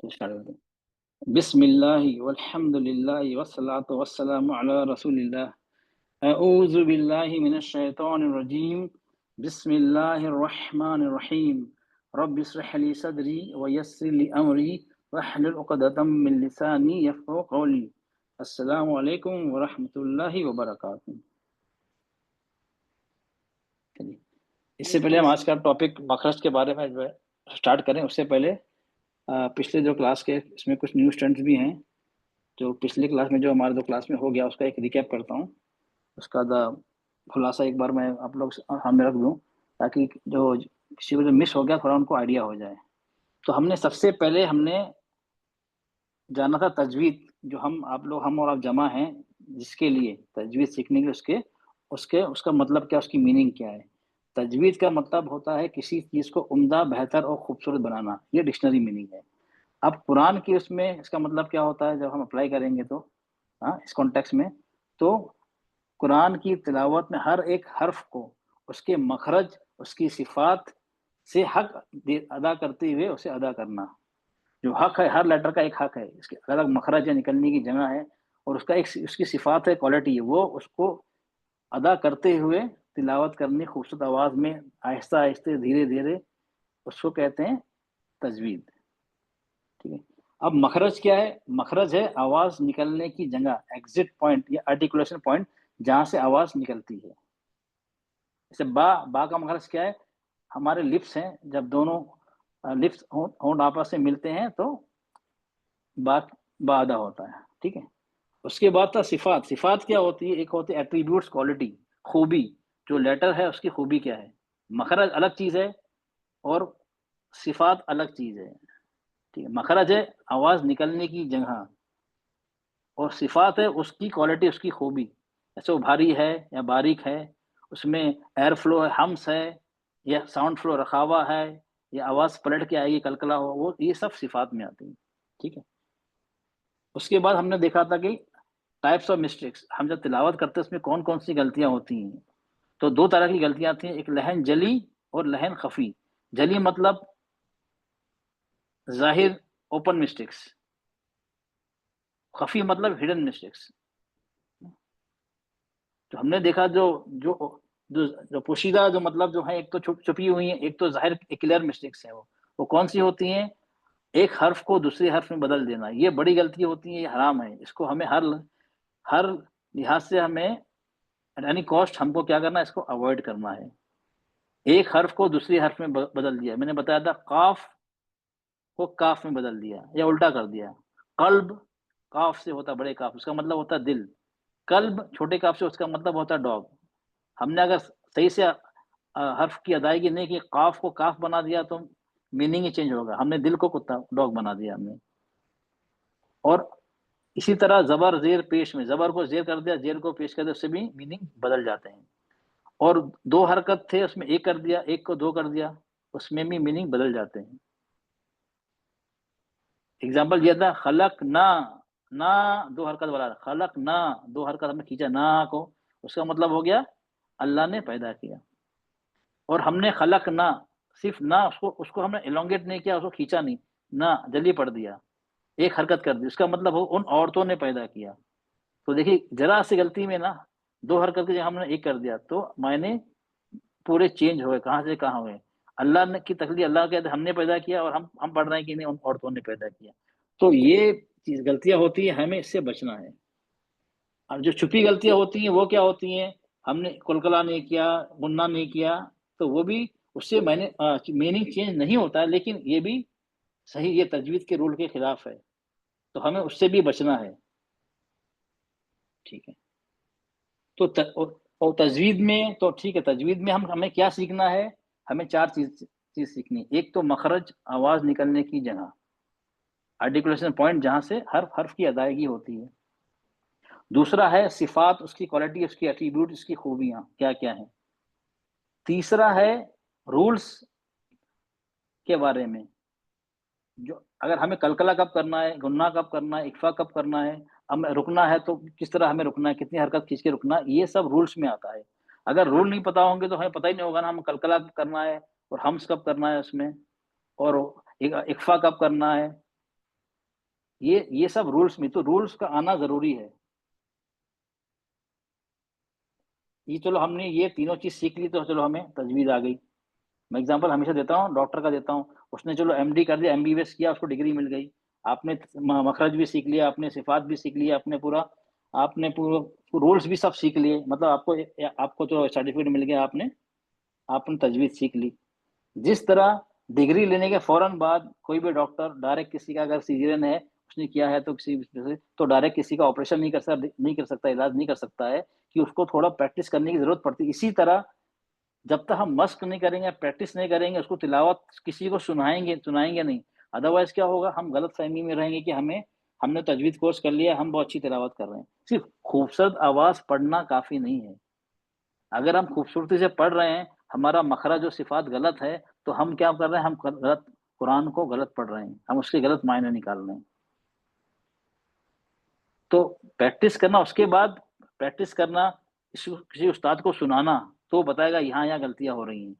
तो स्टार्ट करते हैं। बिस्मिल्लाहि वल्हम्दुलिल्लाहि वस्सलातु वस्सलामु अला रसूलिल्लाह। अऊज़ु बिल्लाहि मिनश शैतानिर रजीम। बिस्मिल्लाहिर रहमानिर रहीम। रब्बि इश्रह ली सदरी व यस्सिर ली अमरी वहलुल उक़दतम मिन लिसानी यफ़क़हू क़ौली। अस्सलामु अलैकुम व रहमतुल्लाहि व बरकातुहू। चलिए, इससे पहले हम आज का टॉपिक मखरज के बारे में जो है स्टार्ट करें, उससे पहले पिछले जो क्लास के इसमें कुछ न्यू स्टूडेंट्स भी हैं। जो पिछले क्लास में जो हमारे 2 क्लास में हो गया उसका एक रिकैप करता हूँ। उसका खुलासा एक बार मैं आप लोग सामने रख दूँ, ताकि जो किसी को जो मिस हो गया थोड़ा उनको आइडिया हो जाए। तो हमने सबसे पहले जाना था तजवीद, जो हम और आप जमा हैं, जिसके लिए तजवीद सीखने के उसके उसके उसका मतलब क्या, उसकी मीनिंग क्या है। तजवीद का मतलब होता है किसी चीज़ को उम्दा, बेहतर और खूबसूरत बनाना। ये डिक्शनरी मीनिंग है। अब कुरान की उसमें इसका मतलब क्या होता है जब हम अप्लाई करेंगे तो इस कॉन्टेक्स्ट में, तो कुरान की तिलावत में हर एक हर्फ को उसके मखरज, उसकी सिफात से हक अदा करते हुए उसे अदा करना। जो हक है, हर लेटर का एक हक है, इसके अलग अलग मखरज है, निकलने की जगह है, और उसका एक उसकी सिफात है, क्वालिटी है, वो उसको अदा करते हुए तिलावत करनी खूबसूरत आवाज़ में, आहिस्ता आहिस्ते, धीरे धीरे, उसको कहते हैं तजवीद। ठीक है। अब मखरज क्या है? मखरज है आवाज निकलने की जगह, एग्जिट पॉइंट या आर्टिकुलेशन पॉइंट, जहां से आवाज निकलती है। जैसे बा का मखरज क्या है? हमारे लिप्स हैं, जब दोनों लिप्स होंठ आपस में मिलते हैं तो बा बा अदा होता है। ठीक है। उसके बाद था सिफात। सिफात क्या होती है? एक होती है एट्रीब्यूट्स, क्वालिटी, खूबी। जो लेटर है उसकी खूबी क्या है। मखरज अलग चीज है और सिफात अलग चीज है। ठीक है। मखरज है आवाज निकलने की जगह, और सिफात है उसकी क्वालिटी, उसकी खूबी। जैसे वो भारी है या बारीक है, उसमें एयर फ्लो है, हम्स है, या साउंड फ्लो रखा हुआ है, या आवाज़ पलट के आएगी, कलकला हो, वो ये सब सिफात में आती है। ठीक है। उसके बाद हमने देखा था कि टाइप्स ऑफ मिस्टेक्स, हम जब तिलावत करते हैं उसमें कौन कौन सी गलतियां होती हैं। तो 2 तरह की गलतियां आती हैं, एक लहन जली और लहन खफी। जली मतलब जाहिर, ओपन मिस्टेक्स। खफी मतलब हिडन मिस्टेक्स। तो हमने देखा जो जो जो जो पोशीदा, जो मतलब जो है, एक तो छुपी हुई है, एक तो जाहिर क्लियर मिस्टेक्स है। वो कौन सी होती हैं? एक हर्फ को दूसरे हर्फ में बदल देना, ये बड़ी गलती होती है, ये हराम है। इसको हमें हर हर लिहाज से हमें यानी कॉस्ट हमको क्या करना है, इसको अवॉइड करना है। एक हर्फ को दूसरे हर्फ में बदल दिया, मैंने बताया था, काफ को काफ में बदल दिया या उल्टा कर दिया। कल्ब काफ से होता बड़े काफ, उसका मतलब होता दिल। कल्ब छोटे काफ से, उसका मतलब होता डॉग। हमने अगर सही से हर्फ की अदायगी नहीं की, काफ को काफ बना दिया, तो मीनिंग ही चेंज होगा। हमने दिल को कुत्ता, डॉग बना दिया हमने। और इसी तरह जबर जेर पेश में, जबर को जेर कर दिया, जेर को पेश कर दिया, उससे भी मीनिंग बदल जाते हैं। और 2 हरकत थे उसमें, एक कर दिया, एक को 2 कर दिया, उसमें भी मीनिंग बदल जाते हैं। एग्जाम्पल दिया था, खलक ना, ना 2 हरकत वाला, खलक ना 2 हरकत हमने खींचा ना को, उसका मतलब हो गया अल्लाह ने पैदा किया। और हमने खलक ना, सिर्फ ना, उसको उसको हमने एलोंगेट नहीं किया, उसको खींचा नहीं, ना जल्दी पढ़ दिया, एक हरकत कर दी, उसका मतलब हो उन औरतों ने पैदा किया। तो देखिए, जरा सी गलती में ना 2 हरकत की जगह हमने एक कर दिया, तो मायने पूरे चेंज हो गए, कहाँ से कहाँ हुए। अल्लाह ने की तकलीफ, अल्लाह कहते हमने पैदा किया, और हम पढ़ रहे हैं कि नहीं, उन औरतों ने पैदा किया। तो ये चीज गलतियां होती है, हमें इससे बचना है। और जो छुपी गलतियां होती हैं वो क्या होती हैं? हमने कुलकला नहीं किया, गुन्ना नहीं किया, तो वो भी, उससे मैंने मीनिंग चेंज नहीं होता है, लेकिन ये भी सही, ये तजवीद के रूल के खिलाफ है, तो हमें उससे भी बचना है। ठीक है। तो और तजवीद में तो ठीक है, तजवीद में हमें क्या सीखना है? हमें 4 चीज सीखनी है। एक तो मखरज, आवाज निकलने की जगह, आर्टिकुलेशन पॉइंट, जहां से हर्फ हर्फ की अदायगी होती है। दूसरा है सिफात, उसकी क्वालिटी, उसकी एट्रीब्यूट, उसकी खूबियां क्या क्या है। तीसरा है रूल्स के बारे में, जो अगर हमें कलकला कब करना है, गुन्ना कब करना है, इक्फा कब करना है, हमें रुकना है तो किस तरह हमें रुकना है, कितनी हरकत खींच के रुकना है, ये सब रूल्स में आता है। अगर रूल नहीं पता होंगे तो हमें पता ही नहीं होगा ना, हम कलकला कब करना है, और हम्स कब करना है उसमें, और इक्फा कब करना है, ये सब रूल्स में, तो रूल्स का आना जरूरी है। ये चलो हमने ये तीनों चीज सीख ली तो चलो हमें तजवीज आ गई। मैं एग्जांपल हमेशा देता हूँ, डॉक्टर का देता हूँ। उसने चलो एमडी कर दिया, एमबीबीएस किया, उसको डिग्री मिल गई। आपने मखरज भी सीख लिया, आपने सिफात भी सीख लिया, आपने पूरा रूल्स भी सब सीख लिए, मतलब आपको तो सर्टिफिकेट मिल गया, आपने आपने तजवीज सीख ली। जिस तरह डिग्री लेने के फौरन बाद कोई भी डॉक्टर डायरेक्ट किसी का अगर सीजरियन है उसने किया है तो तो डायरेक्ट किसी का ऑपरेशन नहीं कर सकता, इलाज नहीं कर सकता है, कि उसको थोड़ा प्रैक्टिस करने की जरूरत पड़ती है। इसी तरह जब तक हम मस्क नहीं करेंगे, प्रैक्टिस नहीं करेंगे, उसको तिलावत किसी को सुनाएंगे नहीं, अदरवाइज क्या होगा, हम गलत फहमी में रहेंगे कि हमने तजवीद कोर्स कर लिया, हम बहुत अच्छी तिलावत कर रहे हैं। सिर्फ खूबसूरत आवाज पढ़ना काफी नहीं है। अगर हम खूबसूरती से पढ़ रहे हैं, हमारा मखरज और सिफात गलत है, तो हम क्या कर रहे हैं, हम गलत कुरान को गलत पढ़ रहे हैं, हम उसके गलत मायने निकाल रहे हैं। तो प्रैक्टिस करना, उसके बाद प्रैक्टिस करना, किसी उस्ताद को सुनाना, तो बताएगा यहाँ यहाँ गलतियां हो रही हैं।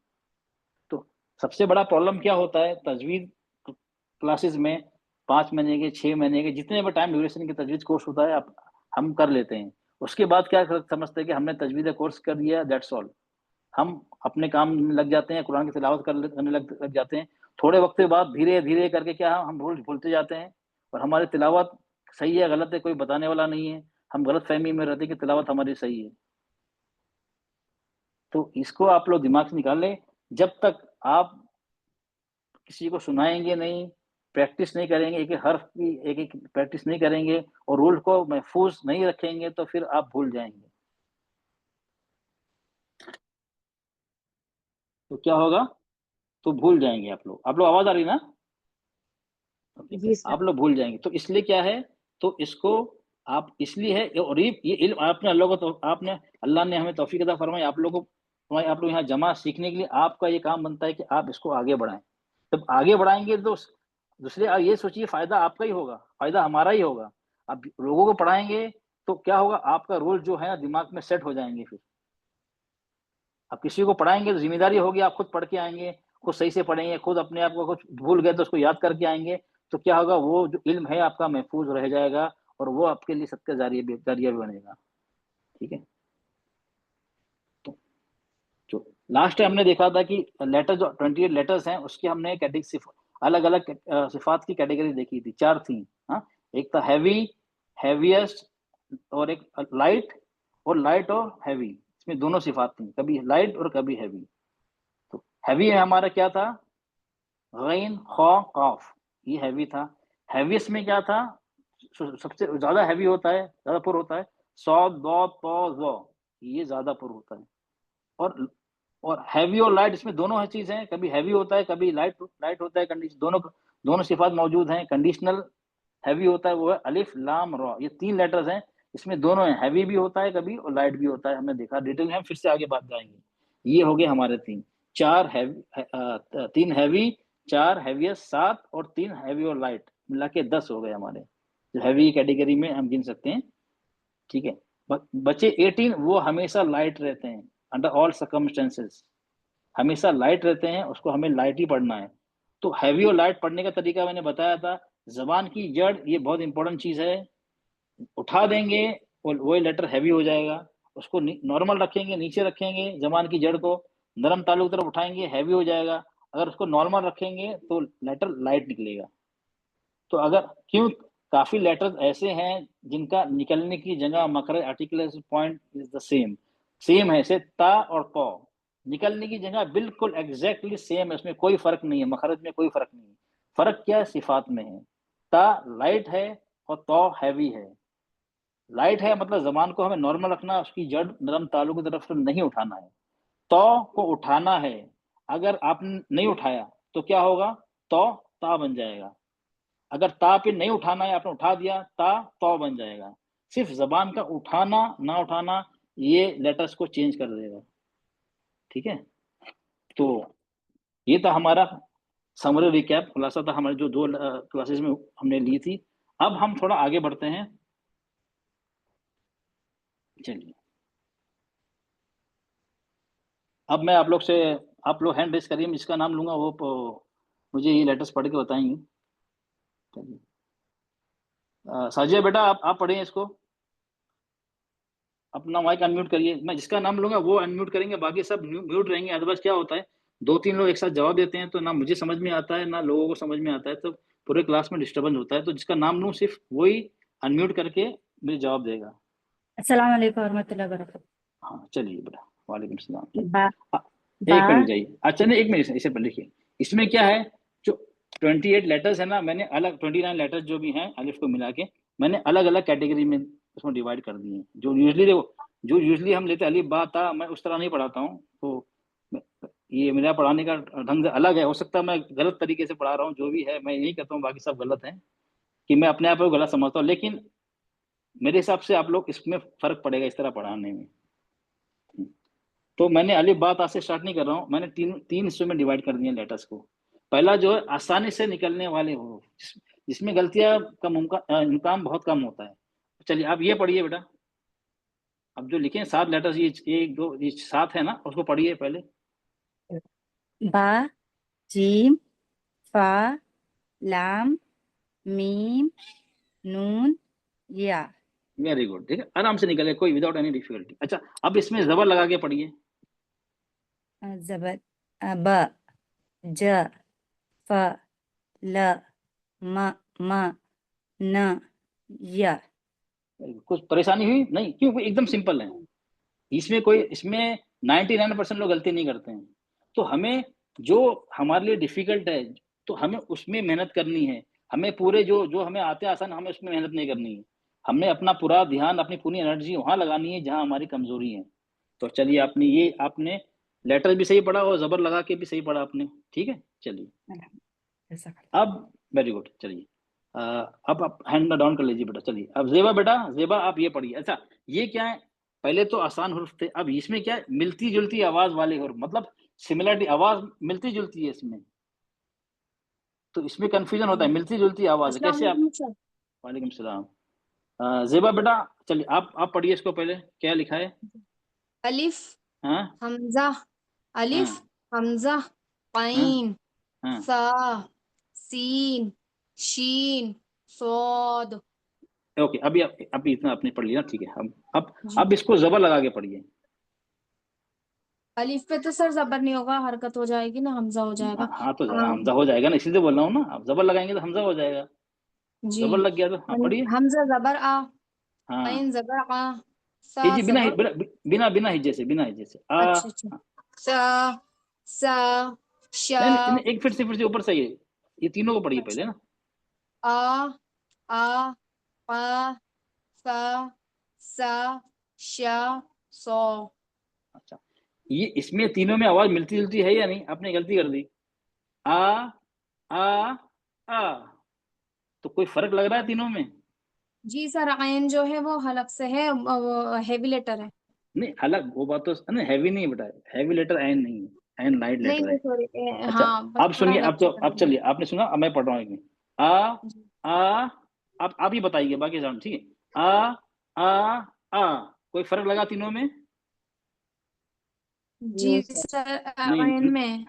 तो सबसे बड़ा प्रॉब्लम क्या होता है तजवीज क्लासेस में, 5 महीने के, 6 महीने के, जितने भी टाइम ड्यूरेशन के तजवीज कोर्स होता है, आप हम कर लेते हैं। उसके बाद क्या समझते हैं कि हमने तजवीज कोर्स कर दिया, दैट्स ऑल। हम अपने काम में लग जाते हैं, कुरान की तिलावत करने लग जाते हैं। थोड़े वक्त के बाद धीरे धीरे करके क्या हम रूल्स भूलते जाते हैं, और हमारी तिलावत सही है गलत है कोई बताने वाला नहीं है। हम गलत फहमी में रहते हैं कि तिलावत हमारी सही है। तो इसको आप लोग दिमाग से निकाल लें। जब तक आप किसी को सुनाएंगे नहीं, प्रैक्टिस नहीं करेंगे, एक एक हर्फ की एक एक प्रैक्टिस नहीं करेंगे, और रूल को महफूज नहीं रखेंगे, तो फिर आप भूल जाएंगे। तो क्या होगा, तो भूल जाएंगे आप लोग आवाज आ रही ना? ओके। जी सर। आप लोग भूल जाएंगे, तो इसलिए क्या है, तो इसको आप इसलिए है, और ये इल्म आपने अल्लाह को, तो आपने अल्लाह ने हमें तौफीक अता फरमाई, आप लोग यहाँ जमा सीखने के लिए, आपका ये काम बनता है कि आप इसको आगे बढ़ाएं। जब आगे बढ़ाएंगे तो दूसरे, आप ये सोचिए फायदा आपका ही होगा, फायदा हमारा ही होगा। आप लोगों को पढ़ाएंगे तो क्या होगा, आपका रोल जो है दिमाग में सेट हो जाएंगे। फिर आप किसी को पढ़ाएंगे तो जिम्मेदारी होगी, आप खुद पढ़ के आएंगे, खुद सही से पढ़ेंगे, खुद अपने आप को कुछ भूल गए तो उसको याद करके आएंगे। तो क्या होगा, वो जो इल्म है आपका महफूज रह जाएगा, और वो आपके लिए सत्य जरिया भी बनेगा। ठीक है। तो जो लास्ट टाइम हमने देखा था कि लेटर जो 28 लेटर्स हैं, उसके हमने अलग अलग सिफात की कैटेगरी देखी थी, 4 थी। हाँ, एक था हैवी, हैवीएस्ट, और एक लाइट, और लाइट और हैवी, इसमें दोनों सिफात थी, कभी लाइट और कभी हैवी। तो हैवी है हमारा क्या था, गैन खौ काफ, ये हैवी था। हैवीएस्ट में क्या था, सबसे ज्यादा हैवी होता है, ज्यादा पुर होता है, सौद दौ तो ज़ो, ये ज्यादा पुर होता है। और हैवी और लाइट, इसमें दोनों है चीज है, कभी हैवी होता है, कभी लाइट लाइट होता है। कंडीशन दोनों दोनों सिफात मौजूद हैं। कंडीशनल हैवी होता है, वो है अलिफ लाम रॉ, ये 3 लेटर्स हैं। इसमें दोनों है, हैवी भी होता है कभी, और लाइट भी होता है। हमने देखा डिटेल में, हम फिर से आगे बात जाएंगे। ये हो गए हमारे 3, 4 हैवी, 3 हैवी, 4 हैवीएस्ट, 7 और 3 हैवी और लाइट, मिला के 10 हो गए हमारे, जो हैवी कैटेगरी में हम गिन सकते हैं। ठीक है। बचे 18, वो हमेशा लाइट रहते हैं, अंडर ऑल सर्कमस्टेंसेस हमेशा लाइट रहते हैं, उसको हमें लाइट ही पढ़ना है। तो हैवी और लाइट पढ़ने का तरीका मैंने बताया था। जबान की जड़, ये बहुत इंपॉर्टेंट चीज है, उठा देंगे और वही लेटर हैवी हो जाएगा। उसको नॉर्मल रखेंगे, नीचे रखेंगे, जबान की जड़ को नरम तालु की तरफ उठाएंगे, हैवी हो जाएगा। अगर उसको नॉर्मल रखेंगे तो लेटर लाइट निकलेगा। तो अगर क्यों, काफी लेटर्स ऐसे हैं जिनका निकलने की जगह मखरज articulation point is the same, same है, से ता और तो, निकलने की जगह बिल्कुल एग्जैक्टली सेम है, उसमें कोई फर्क नहीं है, मखरज में कोई फर्क नहीं है। फर्क क्या है, सिफात में है। ता लाइट है और तो हैवी है। लाइट है मतलब जबान को हमें नॉर्मल रखना है, उसकी जड़ नरम तालु की तरफ से नहीं उठाना है। तो को उठाना है, अगर आपने नहीं उठाया तो क्या होगा, तो ता बन जाएगा। अगर ता पे नहीं उठाना है, आपने उठा दिया, ता तो बन जाएगा। सिर्फ जबान का उठाना ना उठाना, ये लेटर्स को चेंज कर देगा। ठीक है। तो ये था हमारा समरी रिकैप, खुलासा था हमारे जो 2 क्लासेस में हमने ली थी। अब हम थोड़ा आगे बढ़ते हैं। चलिए, अब मैं आप लोग हैंड रेस करिए, मैं जिसका नाम लूंगा वो मुझे ये लेटर्स पढ़ के बताएंगे। चलिए। साजिया बेटा आप पढ़िए इसको, अपना माइक अनम्यूट करिए। मैं जिसका नाम लूंगा वो अनम्यूट करेंगे, बाकी सब म्यूट रहेंगे। अदरवाइज क्या होता है, दो तीन लोग एक साथ जवाब देते हैं तो ना मुझे समझ में आता है ना लोगों को समझ में आता है, तो पूरे क्लास में डिस्टर्बेंस होता है। तो जिसका नाम लूँ सिर्फ वही अनम्यूट करके मुझे जवाब देगा। अस्सलाम वालेकुम रहमतुल्लाहि व बरकातहू। हाँ चलिए बेटा, वालेकुम सलाम। बा अ- बा एक मिनट जाइए, अच्छा नहीं एक मिनट, इसे पर लिखिए। इसमें क्या है, जो 28 लेटर्स है ना, मैंने अलग 29 लेटर्स जो भी हैं अलिफ को मिला के मैंने अलग अलग कैटेगरी में उसमें डिवाइड कर दिए हैं। जो यूजली हम लेते अलिफ बा ता, मैं उस तरह नहीं पढ़ाता हूँ। तो ये मेरा पढ़ाने का ढंग अलग है, हो सकता है मैं गलत तरीके से पढ़ा रहा हूँ, जो भी है मैं यही करता हूँ, बाकी सब गलत है कि मैं अपने आप को गलत समझता हूँ। लेकिन मेरे हिसाब से आप लोग इसमें फर्क पड़ेगा इस तरह पढ़ाने में। तो मैंने अलिफ बा ता से स्टार्ट नहीं कर रहा हूँ, मैंने तीन तीन हिस्सों में डिवाइड कर दिए लेटर्स को। पहला जो है आसानी से निकलने वाले हो, जिसमें गलतियां का इम्कान बहुत कम होता है। चलिए आप ये पढ़िए बेटा, अब जो लिखे हैं 7 लेटर्स, ये एक दो ये 7 है ना, उसको पढ़िए पहले। बा जीम फा लाम मीम नून या। वेरी गुड, ठीक है, आराम से निकले, कोई विदाउट एनी डिफिकल्टी। अच्छा अब इसमें जबर लगा के पढ़िए। जबर ब ज फ ल म म न य। कुछ परेशानी हुई नहीं? क्यों, एकदम सिंपल है। इसमें 99% लोग गलती नहीं करते हैं। तो हमें जो हमारे लिए डिफिकल्ट है, तो हमें उसमें मेहनत करनी है। हमें पूरे जो जो हमें आते हैं आसान, हमें उसमें मेहनत नहीं करनी है। हमें अपना पूरा ध्यान, अपनी पूरी एनर्जी वहां लगानी है जहां हमारी कमजोरी है। तो चलिए, आपने लेटर भी सही पढ़ा और जबर लगा के भी सही पढ़ा आपने, ठीक है। चलिए अब, वेरी गुड, चलिए अब आप हैंड डाउन कर लीजिए बेटा। चलिए अब जेबा बेटा, जेबा आप ये पढ़िए। अच्छा ये क्या है, पहले तो आसान हुर्फ थे, अब इसमें क्या है, मिलती जुलती आवाज वाले हुर्फ, मतलब सिमिलरिटी, आवाज मिलती जुलती है इसमें। तो इसमें कंफ्यूजन होता है, मिलती जुलती आवाज है, अस्सलाम कैसे आप। वालेकुम सर। वालेकुम सलाम। जेबा बेटा चलिए आप पढ़िए इसको, पहले क्या लिखा है। अलिफ हाँ हमजा, अलिफ हाँ हमजा, हाँ क़ाइन हाँ। सा सीन शीन सौद। ओके, अभी इतना आपने पढ़ लिया, ठीक है। जी अब इसको जबर लगा के पढ़िए। अलिफ पे तो सर जबर नहीं होगा, हरकत हो जाएगी ना, हमजा हो जाएगा। हाँ तो आ, हमजा हो जाएगा ना, इसीलिए बोल रहा हूँ ना, आप जबर लगाएंगे तो हमजा हो जाएगा। जी जबर लग गया तो हाँ पढ़िए। हमजा जबर आ, हाँ क़ाइन जबर आ, सा जी, जबर। बिना हिज्जे से, बिना हिज्जे से अच्छा अच्छा। सा सा शा। नहीं नहीं, एक फिर से ऊपर से ये तीनों को पढ़िए पहले अच्छा। ना। आ आ पा सा सा शा सौ। अच्छा, ये इसमें तीनों में आवाज मिलती जुलती है या नहीं? आपने गलती कर दी। आ आ आ, तो कोई फर्क लग रहा है तीनों में? जी सर, आयन जो है वो हलक से है, वो हैवी लेटर है। नहीं अलग, वो बात तो नहीं, हैवी नहीं बेटा, हैवी लेटर एन नहीं है, एन लाइट नहीं लेटर नहीं है। सॉरी, अच्छा हाँ बस आप थोड़ा सुनिए, गलती कर अब दी। चलिए, आपने सुना, अब मैं पढ़ रहा हूँ एक मिनट। जी आ आप ही बताइए बाकी जान, ठीक है। आ आ, कोई फर्क लगा तीनों में? जी सर, नहीं आयन में।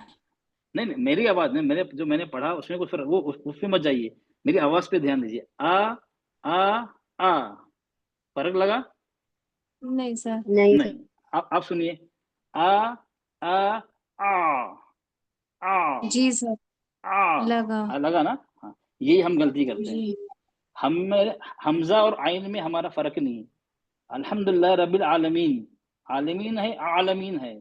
नहीं नहीं, मेरी आवाज नहीं, मैंने पढ़ा उसमें कुछ फर्क, वो उसमें मत जाइए, मेरी आवाज पे ध्यान दीजिए। आ आ, फर्क लगा? नहीं सर। नहीं। आप सुनिए। आ आ आ आ जी सर आ, लगा। हाँ लगा ना। हाँ, यही हम गलती करते हैं। जी हम हमजा और आइन में हमारा फर्क नहीं है। अल्हम्दुलिल्लाह रब्बिल आलमीन, आलमीन है, आलमीन है,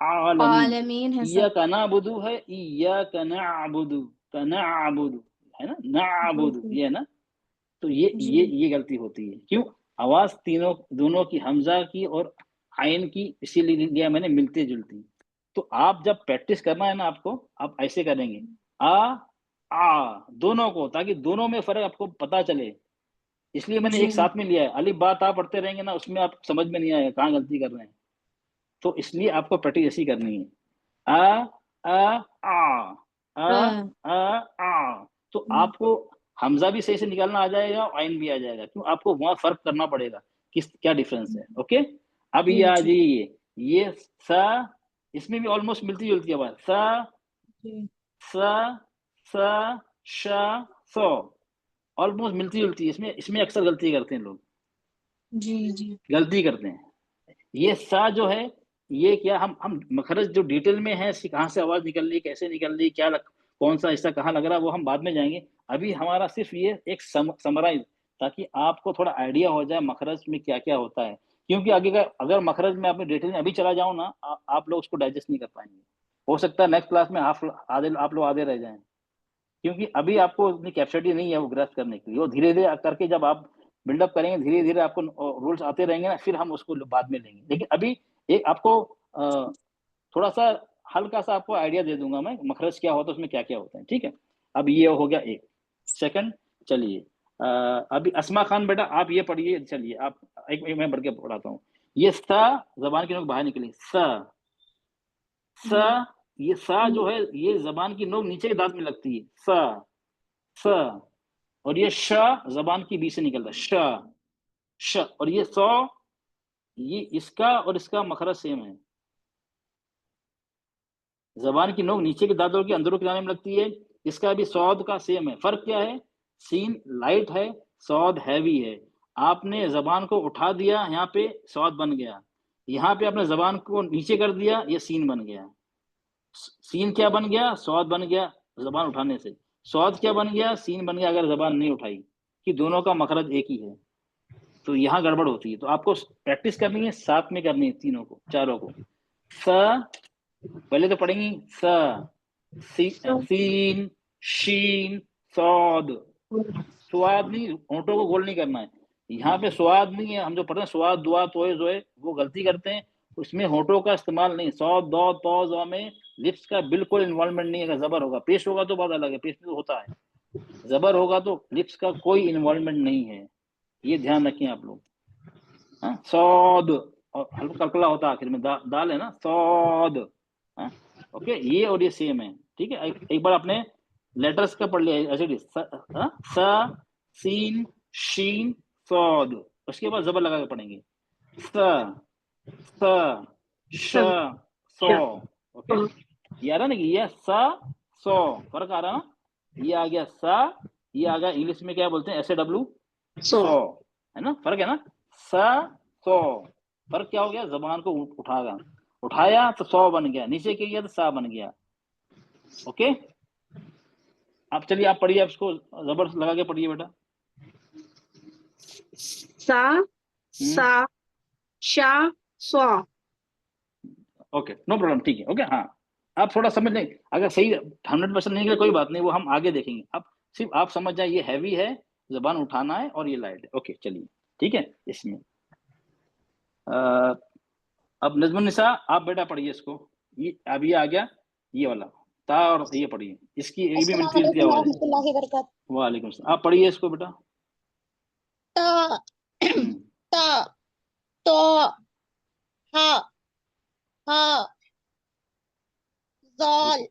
आलमीन। आलमीन है सर। इय्याका नअबुदु है, इय्याका नअबुदु, का नअबुदु है ना, जी नअबुदु जी ये है ना। तो जी ये गलती होती है। क्यों? आवाज तीनों, दोनों की, हमजा की और आयन की, इसीलिए लिया मैंने मिलती जुलती। तो आप जब प्रैक्टिस करना है ना आपको, आप ऐसे करेंगे, आ आ दोनों को, ताकि दोनों में फर्क आपको पता चले। इसलिए मैंने जी एक साथ में लिया है। अलिफ बा ता पढ़ते रहेंगे ना, उसमें आप समझ में नहीं आएगा कहाँ गलती कर रहे हैं। तो इसलिए आपको प्रैक्टिस ऐसी करनी है। आ आ आ आ हाँ, तो आपको हमजा भी सही से निकालना आ जाएगा और आइन भी आ जाएगा। क्यों? आपको वहां फर्क करना पड़ेगा किस क्या डिफरेंस है। ओके, अब ये जी आ जी जाइए, ये सा, इसमें भी ऑलमोस्ट मिलती जुलती आवाज, सा जी सा सा शा सो। ऑलमोस्ट मिलती जुलती है। इसमें अक्सर गलती करते हैं लोग, जी गलती करते हैं। ये सा जो है, ये क्या हम मखरज जो डिटेल में है, इसकी कहाँ से आवाज निकल रही, कैसे निकल रही, कौन सा हिस्सा कहाँ लग रहा है, वो हम बाद में जाएंगे। अभी हमारा सिर्फ ये एक समराइज, ताकि आपको थोड़ा आइडिया हो जाए मखरज में क्या क्या होता है। क्योंकि आगे का अगर मखरज में अपने डिटेल में अभी चला जाऊं ना, आप लोग उसको डाइजेस्ट नहीं कर पाएंगे। हो सकता है नेक्स्ट क्लास में आप लोग आधे रह जाएं, क्योंकि अभी आपको उतनी कैपेसिटी नहीं है वो ग्रास्प करने की। वो धीरे धीरे करके जब आप बिल्डअप करेंगे, धीरे धीरे आपको रूल्स आते रहेंगे ना, फिर हम उसको बाद में लेंगे। लेकिन अभी एक आपको थोड़ा सा हल्का सा आपको आइडिया दे दूंगा मैं, मखरज क्या होता है, उसमें क्या क्या होता है। ठीक है, अब ये हो गया एक। सेकंड, चलिए अभी अस्मा खान बेटा आप ये पढ़िए। चलिए आप एक मैं बढ़ के पढ़ाता हूँ। ये सा जबान की नोक बाहर निकली, सा ये सा जो है, ये जबान की नोक नीचे के दांत में लगती है, स। और ये श जबान की बीच से निकलता है, श। और ये सौ, ये इसका और इसका मखरज सेम है। जबान की नोक नीचे के दांतों के अंदरों किनारे में लगती है, इसका भी सौद का सेम है। फर्क क्या है, सीन लाइट है, सौद हैवी है। आपने जबान को उठा दिया, यहाँ पे सौद बन गया। यहाँ पे आपने जबान को नीचे कर दिया, ये सीन बन गया। सीन क्या बन गया, सौद बन गया जबान उठाने से। सौद क्या बन गया, सीन बन गया अगर जबान नहीं उठाई, कि दोनों का मखरज एक ही है। तो यहाँ गड़बड़ होती है। तो आपको प्रैक्टिस करनी है, साथ में करनी है तीनों को, चारों को। स पहले तो पढ़ेंगी, सीन, शीन, सौद। स्वाद नहीं, होंठों को गोल नहीं करना है। यहाँ पे स्वाद नहीं है, हम जो पढ़ते हैं स्वाद दुआ तोए जोए, वो गलती करते हैं। उसमें होंठों का इस्तेमाल नहीं, सौद दौ तो जौ में लिप्स का बिल्कुल इन्वॉल्वमेंट नहीं है। अगर जबर होगा, पेश होगा तो बात अलग है, पेश में तो होता है। जबर होगा तो लिप्स का कोई इन्वॉल्वमेंट नहीं है, ये ध्यान रखें आप लोग। सौद, और हल्का कलकला होता है आखिर में, दाल है ना, सौद। ओके, ये और ये सेम है। ठीक है, एक बार आपने लेटर्स का पढ़ लिया ऐसे, स, सीन, शीन, सौद। उसके बाद जबर लगा के पढ़ेंगे, स, श, सौ। ओके, ये आ रहा ना कि ये सा सौ, फर्क आ रहा ना। ये आ गया सा, ये आ गया इंग्लिश में क्या बोलते हैं, SAW, सौ, है ना, फर्क है ना। सा सौ, फर्क क्या हो गया, जबान को उठाया तो सौ बन गया, नीचे किया तो सा बन गया। ओके, अब चलिए आप पढ़िए, आप इसको जबर लगा के पढ़िए बेटा। सा शा स्वा। ओके, नो प्रॉब्लम, ठीक है। ओके, हाँ आप थोड़ा समझ लें, अगर सही 100% नहीं है कोई बात नहीं, वो हम आगे देखेंगे। अब सिर्फ आप समझ जाए, ये हैवी है, जबान उठाना है, और ये लाइट है। ओके चलिए, ठीक है। इसमें अब नजमुन्निसा आप बेटा पढ़िए इसको। ये अब ये आ गया, ये वाला ता, और ये पढ़िए, इसकी ये भी मिलती जुलती आवाज है। वालेकुम सलाम, आप पढ़िए इसको बेटा। ता ता तो हा हा ज़ाल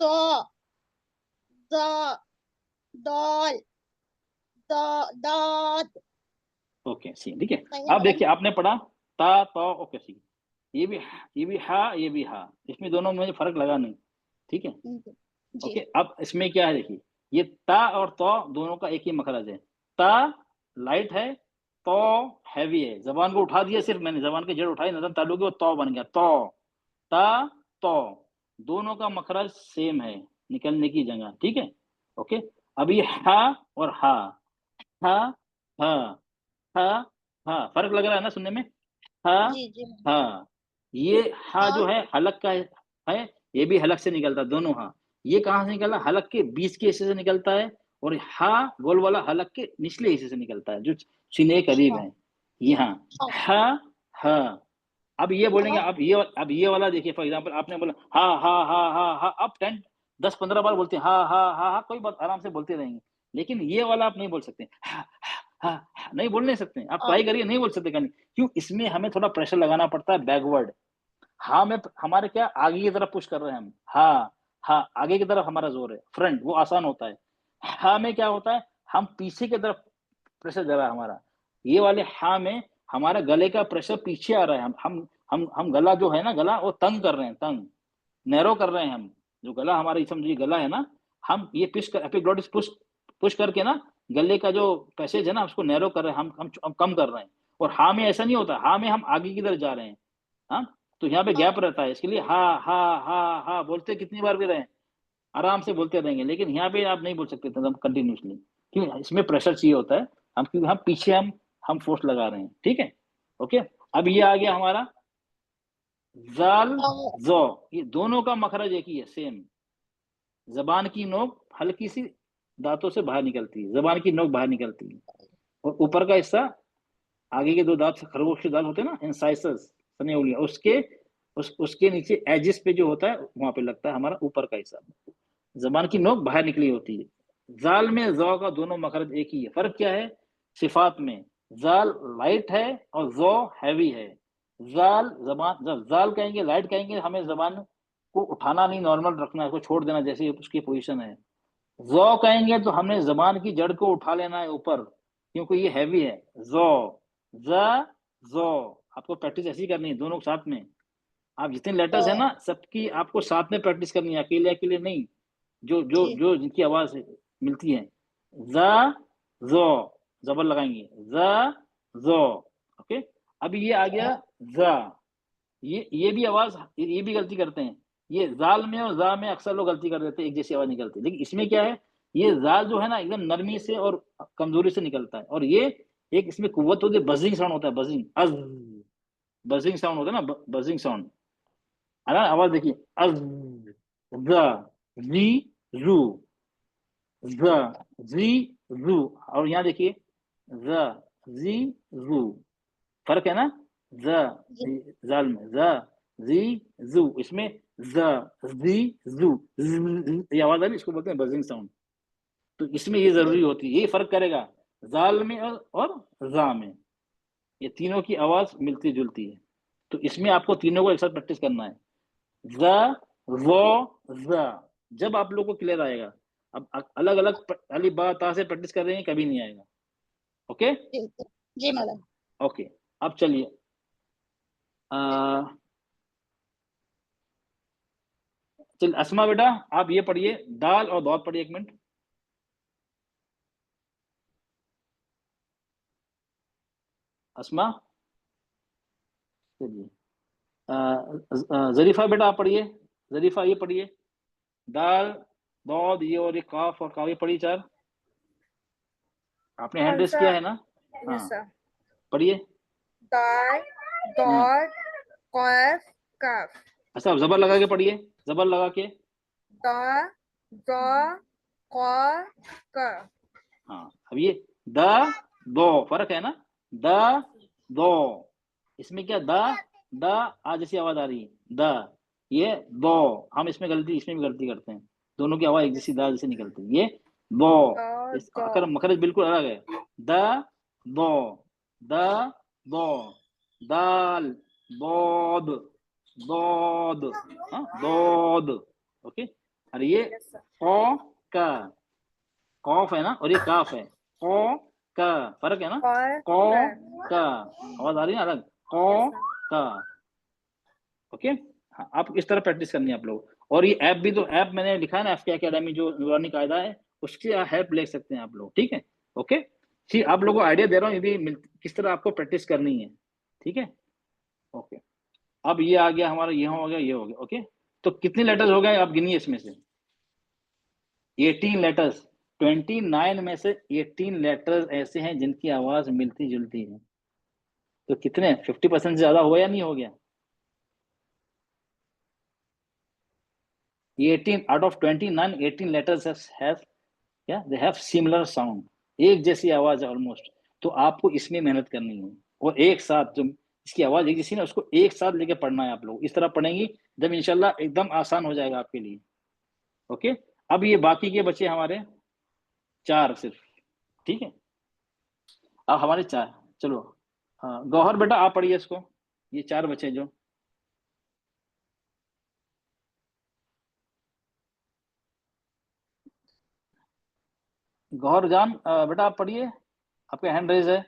ज़ा ज़ा दाल दाद। ओके सी, ठीक है। अब देखिए, आपने पढ़ा ता तो, ओके सी, ये भी हा, ये भी हा, इसमें दोनों में मुझे फर्क लगा नहीं। ठीक है, ओके। अब इसमें क्या है, देखिए, ये ता और तो दोनों का एक ही मखरज है। ता लाइट है, तो हैवी है। जबान को उठा दिया, सिर्फ मैंने जबान की जड़ उठाई, नजर तालु की, वो तो बन गया, तो ता तो। दोनों का मखरज सेम है निकलने की जगह। ठीक है, ओके। अब ये हा और हा, हा हा हा हा, फर्क लग रहा है ना सुनने में, हा हा। ये हा जो है हलक का है, ये भी हलक से निकलता है, दोनों हा। ये कहाँ से निकला, हलक के बीच के हिस्से से निकलता है, और हा गोल वाला हलक के निचले हिस्से से निकलता है, जो सीने के करीब है। यहाँ हा हा। अब ये बोलेंगे, अब ये वाला देखिए, फॉर एग्जांपल आपने बोला हा हा हा हा हा, अब 10-15 बार बोलते हैं हा हा हा हा, कोई बात, आराम से बोलते रहेंगे। लेकिन ये वाला आप नहीं बोल सकते, हा हा हा, नहीं बोल नहीं सकते। आप ट्राई करिए, नहीं बोल सकते। क्यों, इसमें हमें थोड़ा प्रेशर लगाना पड़ता है बैकवर्ड। हाँ में हमारे क्या, आगे की तरफ पुश कर रहे हैं हम, हाँ हाँ, आगे की तरफ हमारा जोर है, फ्रंट, वो आसान होता है। हाँ में क्या होता है, हम पीछे की तरफ प्रेशर दे रहा है हमारा। ये वाले हाँ में हमारा गले का प्रेशर पीछे आ रहा है। हम गला जो है ना, गला वो तंग कर रहे हैं, तंग नैरो कर रहे हैं हम। जो गला हमारा, समझिए गला है ना, हम ये पुश कर, एपिग्लोटिस पुश पुश करके ना गले का जो पैसेज है ना उसको नैरो कर रहे हैं, हम कम कर रहे हैं। और हा में ऐसा नहीं होता, हा में हम आगे की तरफ जा रहे हैं। हाँ, तो यहाँ पे गैप रहता है, इसके लिए हा हा हा हा बोलते कितनी बार भी रहे, आराम से बोलते रहेंगे। लेकिन यहाँ पे आप नहीं बोल सकते एकदम कंटिन्यूसली, क्यों, इसमें प्रेशर चाहिए होता है, हम क्योंकि हम पीछे हम फोर्स लगा रहे हैं। ठीक है, ओके। अब ये आ गया हमारा जाल जो, ये दोनों का मखरज एक ही है, सेम। जबान की नोक हल्की सी दांतों से बाहर निकलती है, जबान की नोक बाहर निकलती है, और ऊपर का हिस्सा आगे के दो दांत खरगोश के दांत होते हैं ना, इंसाइसस, सनी उंगलियां, उसके नीचे एजिस पे जो होता है वहां पे लगता है हमारा ऊपर का हिस्सा। जबान की नोक बाहर निकली होती है। जाल में जौ का दोनों मखरज एक ही है। फर्क क्या है सिफात में, जाल लाइट है और जौ हैवी है। जाल जबान, जब जाल कहेंगे लाइट कहेंगे, हमें जबान को उठाना नहीं, नॉर्मल रखना है, उसको छोड़ देना जैसे उसकी पोजीशन है। जौ कहेंगे तो हमने जबान की जड़ को उठा लेना है ऊपर, क्योंकि ये हैवी है। जौ, जौ, आपको प्रैक्टिस ऐसी करनी है दोनों साथ में। आप जितने लेटर्स है ना सबकी आपको साथ में प्रैक्टिस करनी है, अकेले अकेले नहीं, जो जो जो जिनकी आवाज मिलती है। जो जबर लगाएंगे, जो, ओके। अब ये आ गया जा, ये भी आवाज, ये भी गलती करते हैं। ये जाल में और जा में अक्सर लोग गलती कर देते हैं, एक जैसी आवाज निकलती है। लेकिन इसमें क्या है, ये जाल जो है ना एकदम नरमी से और कमजोरी से निकलता है, और ये एक इसमें कुव्वत होती है, बजिंग साउंड होता है, बजिंग, अज, बजिंग साउंड होता है ना, बजिंग साउंड, है ना। आवाज देखिए, अज, जी, जू, जी, जू, और यहाँ देखिए जी, जू, फर्क है ना। जाल में जी, जू, इसमें जी, जू, ये आवाज आ रही, इसको बोलते हैं बजिंग साउंड। तो इसमें ये जरूरी होती है, ये फर्क करेगा जाल में और जा में, ये तीनों की आवाज मिलती जुलती है। तो इसमें आपको तीनों को एक साथ प्रैक्टिस करना है, जा। जब आप लोगों को क्लियर आएगा, अब अलग अलग अली बा ता से प्रैक्टिस कर रहे हैं कभी नहीं आएगा। ओके जी मैडम। ओके, अब चलिए चल अस्मा बेटा आप ये पढ़िए, दाल और दौद पढ़िए, 1 मिनट। अस्मा, चलिए जरीफा बेटा आप पढ़िए, जरीफा ये पढ़िए, दाल, दौद, ये और ये काफ और काफ, ये पढ़िए 4। आपने हैंड रेस किया है ना? हाँ पढ़िए। दाल, दौद, कफ, कफ। अच्छा, जबर लगा के पढ़िए, जबर लगा के, द, द, क, क। हाँ अब ये द, दो, फर्क है ना, द, दो, इसमें क्या द आ जैसी आवाज आ रही है, द, ये दो, हम इसमें भी गलती करते हैं, दोनों की आवाज एक जैसी द जैसे निकलती है। ये दो, इसका मखरज बिल्कुल अलग है, द, दो, द, दो, दाल, दौद, दौद, हाँ दौद, ओके। और ये कौ का, कौफ है ना, और ये काफ है, कौ का, फर्क है ना, कौ का, आवाज आ रही है ना अलग, कौ का, ओके। हाँ, आप इस तरह प्रैक्टिस करनी है आप लोग। और ये ऐप भी, तो ऐप मैंने लिखा है ना एफके एकेडमी, जो नूरानी कायदा है, उसकी हेल्प ले सकते हैं आप लोग, ठीक है, ओके। ठीक, आप लोगों को आइडिया दे रहा हूँ, ये भी किस तरह आपको प्रैक्टिस करनी है, ठीक है, ओके। अब ये आ गया हमारा, ये हो गया, ये हो गया, ओके। तो कितने लेटर्स हो गए आप गिनिए, इसमें से 18 लेटर्स, 29 में से 18 लेटर्स ऐसे हैं जिनकी आवाज मिलती जुलती है। तो कितने, 50% से ज्यादा हुआ या नहीं हो गया? 18 out of 29, 18 letters have, yeah, they have similar sound, एक जैसी आवाज है ऑलमोस्ट। तो आपको इसमें मेहनत करनी है, और एक साथ जो इसकी आवाज एक जैसी ना, उसको एक साथ लेके पढ़ना है आप लोग। इस तरह पढ़ेंगी जब इंशाल्लाह एकदम आसान हो जाएगा आपके लिए, ओके। अब ये बाकी के बचे हमारे 4 सिर्फ, ठीक है। अब हमारे 4, चलो गौहर बेटा आप पढ़िए इसको, ये 4 बचे जो, गौहर जान बेटा आप पढ़िए, आपका हैंड रेज है।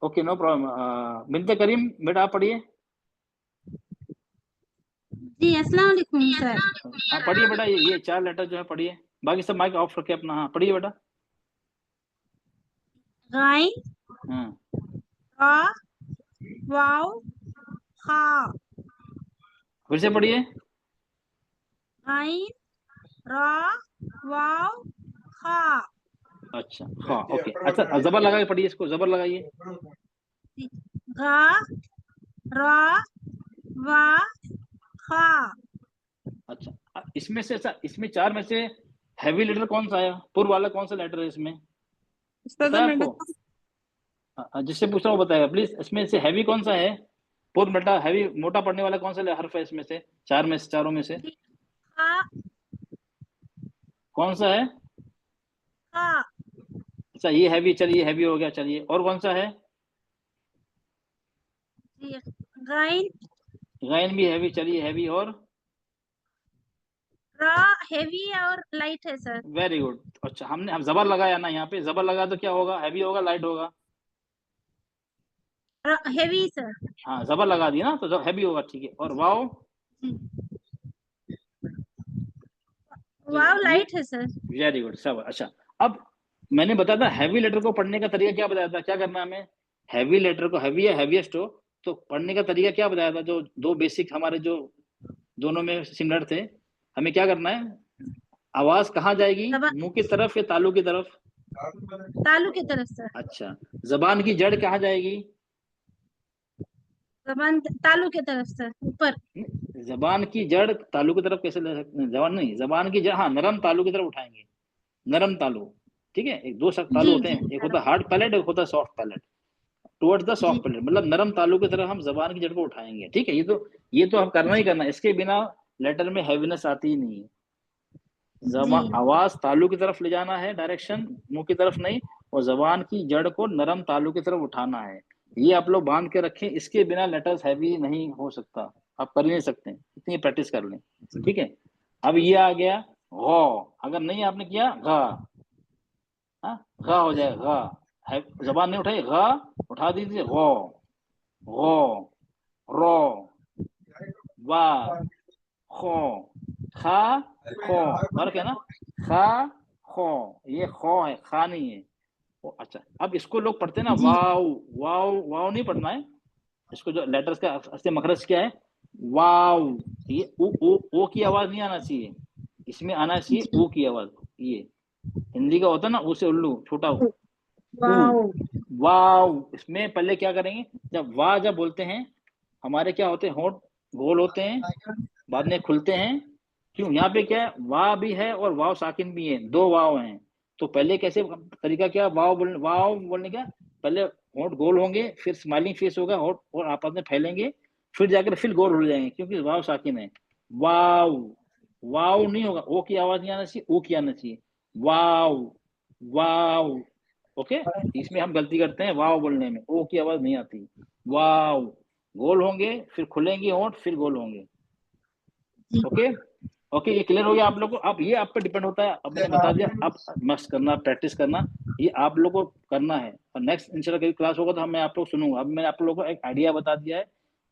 Okay no problem. Binte Karim बेटा आप पढ़िए। जी अस्सलाम वालेकुम सर। हाँ पढ़िए बेटा, ये 4 लेटर जो है पढ़िए, बाकी सब माइक ऑफ रखे अपना। हाँ पढ़िए बेटा। गाइन, हाँ रा, वाव, खा। फिर से पढ़िए। गाइन, रा, वाव, खा। अच्छा हाँ ओके। अच्छा जबर लगा के पढ़िए इसको, जबर लगाइए। गा, रा, वा, खा। अच्छा इसमें से, अच्छा इसमें 4 में से हैवी लेटर कौन सा है? पूर्व वाला कौन सा लेटर है इसमें, पता है आपको? जिससे पूछ रहा हूँ बताएगा प्लीज, इसमें से हैवी कौन सा है? पूर्व बेटा हैवी मोटा पढ़ने वाला कौन सा हर्फ है इसमें से, 4 में से, चारों में से खा, कौन सा है? खा। अच्छा ये हैवी, चलिए हैवी हो गया। चलिए और कौन सा है? जी, गाइन, गायन भी हैवी, चलिए हैवी। और रा हेवी और लाइट है सर। Very good. अच्छा हम जबर लगाया ना, यहाँ पे जबर लगा तो क्या होगा? हैवी होगा, लाइट होगा? Heavy sir. हाँ जबर लगा दिया ना तो हैवी होगा, ठीक है। और वाव? वाव लाइट है सर। वेरी गुड सब। अच्छा अब मैंने बताया था हैवी लेटर को पढ़ने का तरीका क्या बताया था, क्या करना है हमें? हैवी लेटर को, हैवी या हैवीएस्ट हो तो पढ़ने का तरीका क्या बताया था? जो 2 बेसिक हमारे जो दोनों में सिमिलर थे, हमें क्या करना है? आवाज कहाँ जाएगी, मुंह की तरफ या तालू की तरफ? तालू की तरफ सर। अच्छा जबान की जड़ कहाँ जाएगी? जबान तालू की तरफ सर, ऊपर। जबान की जड़ तालू की तरफ कैसे ले सकते हैं? जबान नहीं, जबान की जड़ हाँ नरम तालू की तरफ उठाएंगे, नरम तालू। ठीक है, एक 2 तालू जी होते जी हैं, एक होता है हार्ड पैलेट, एक होता है soft palate. Towards the soft palate मतलब नरम तालू की तरफ हम जबान की जड़ को उठाएंगे। ठीक है, ये तो हम करना ही करना है, इसके बिना लेटर में हैवीनेस आती ही नहीं है। जबान आवाज तालू की तरफ ले जाना है, डायरेक्शन मुंह की तरफ नहीं, और जबान की जड़ को नरम तालू की तरफ उठाना है। ये आप लोग बांध के रखें, इसके बिना लेटर्स हैवी नहीं हो सकता, आप कर ही नहीं सकते, इतनी प्रैक्टिस कर लें। ठीक है, अब ये आ गया गौ, अगर नहीं आपने किया घा, घा हो जाएगा, घा जबान नहीं उठाई, घा उठा दीजिए, गौ, गौ, रो, वा, खो, खा, खो, फर्क है ना, खा, खो, ये खो है, खा नहीं है। अच्छा अब इसको लोग पढ़ते हैं ना वाव, वाव, वाव नहीं पढ़ना है इसको, जो लेटर्स का असली मखरज क्या है? वाव। ये ओ की आवाज नहीं आना चाहिए, इसमें आना चाहिए ओ की आवाज। ये हिंदी का होता है ना, ओ से उल्लू, छोटा वाव। इसमें पहले क्या करेंगे, जब वाह जब बोलते हैं, हमारे क्या होते हैं, होंठ गोल होते हैं, बाद में खुलते हैं। क्यों? यहाँ पे क्या है, वाव भी है और वाव साकिन भी है, 2 वाव हैं। तो पहले कैसे तरीका क्या, वाव बोलने का, पहले होंठ गोल होंगे, फिर स्माइलिंग फेस होगा, होंठ और आपस में फैलेंगे, फिर जाकर फिर गोल हो जाएंगे, क्योंकि वाव साकिन है। वाव, वाव नहीं होगा, ओ की आवाज नहीं आना चाहिए, ओ की आना चाहिए, वाव, वाव। ओके, इसमें हम गलती करते हैं वाव बोलने में, ओ की आवाज नहीं आती। वाव, गोल होंगे, फिर खुलेंगे होंठ, फिर गोल होंगे। ओके ओके, ये क्लियर हो गया आप लोग को? अब ये आप पे डिपेंड होता है, अब मैंने बता दिया, अब मस्त करना, प्रैक्टिस करना, ये आप लोग को करना है। और नेक्स्ट इंशाल्लाह क्लास होगा तो मैं आप लोग सुनूंगा। अब मैंने आप लोगों को एक आइडिया बता दिया है,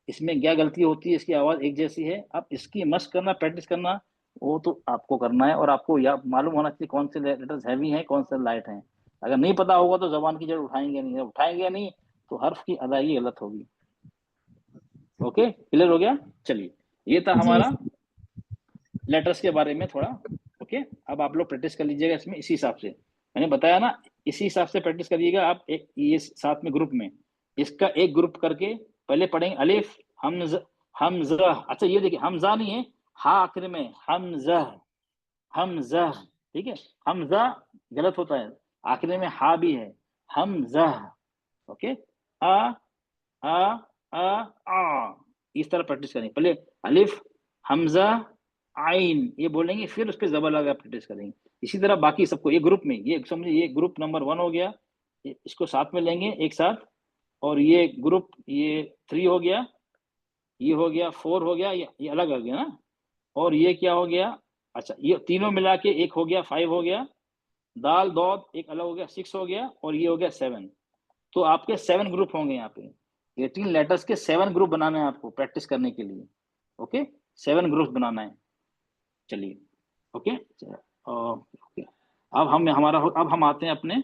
इसमें क्या गलती होती है, इसकी आवाज एक जैसी है, अब इसकी मस्त करना, प्रैक्टिस करना, वो तो आपको करना है। और आपको या मालूम होना चाहिए कौन से लेटर्स हैवी हैं, कौन से लाइट हैं। अगर नहीं पता होगा तो जबान की जड़ उठाएंगे नहीं, उठाएंगे नहीं तो हर्फ की अदायगी गलत होगी। ओके, क्लियर हो गया? चलिए, ये था हमारा लेटर्स के बारे में थोड़ा। ओके, अब आप लोग प्रैक्टिस कर लीजिएगा इसमें, इसी हिसाब से मैंने बताया ना, इसी हिसाब से प्रैक्टिस करिएगा आप। एक ये साथ में ग्रुप में, इसका एक ग्रुप करके पहले पढ़ेंगे अलिफ हमजा। अच्छा ये देखिए, हमजा नहीं है, हा आखिर में, हमजा, हमजा। ठीक है, हमजा गलत होता है, आखिर में हा भी है, हमजा। ओके, आ आ आ आ, इस तरह प्रैक्टिस करेंगे। पहले अलिफ हमजा आइन ये बोलेंगे, फिर उस पर जबर लगा प्रैक्टिस करेंगे। इसी तरह बाकी सबको, ये ग्रुप में, ये समझिए, ये ग्रुप नंबर 1 हो गया, इसको साथ में लेंगे एक साथ। और ये ग्रुप, ये 3 हो गया, ये हो गया 4 हो गया, ये अलग हो गया ना। और ये क्या हो गया, अच्छा ये तीनों मिला के एक हो गया, 5 हो गया। दाल दौद एक अलग हो गया, 6 हो गया। और ये हो गया 7। तो आपके 7 ग्रुप होंगे यहाँ पे, 18 लेटर्स के 7 ग्रुप बनाने हैं आपको प्रैक्टिस करने के लिए। ओके, 7 ग्रुप्स बनाना है। चलिए ओके ओके, अब हम आते हैं अपने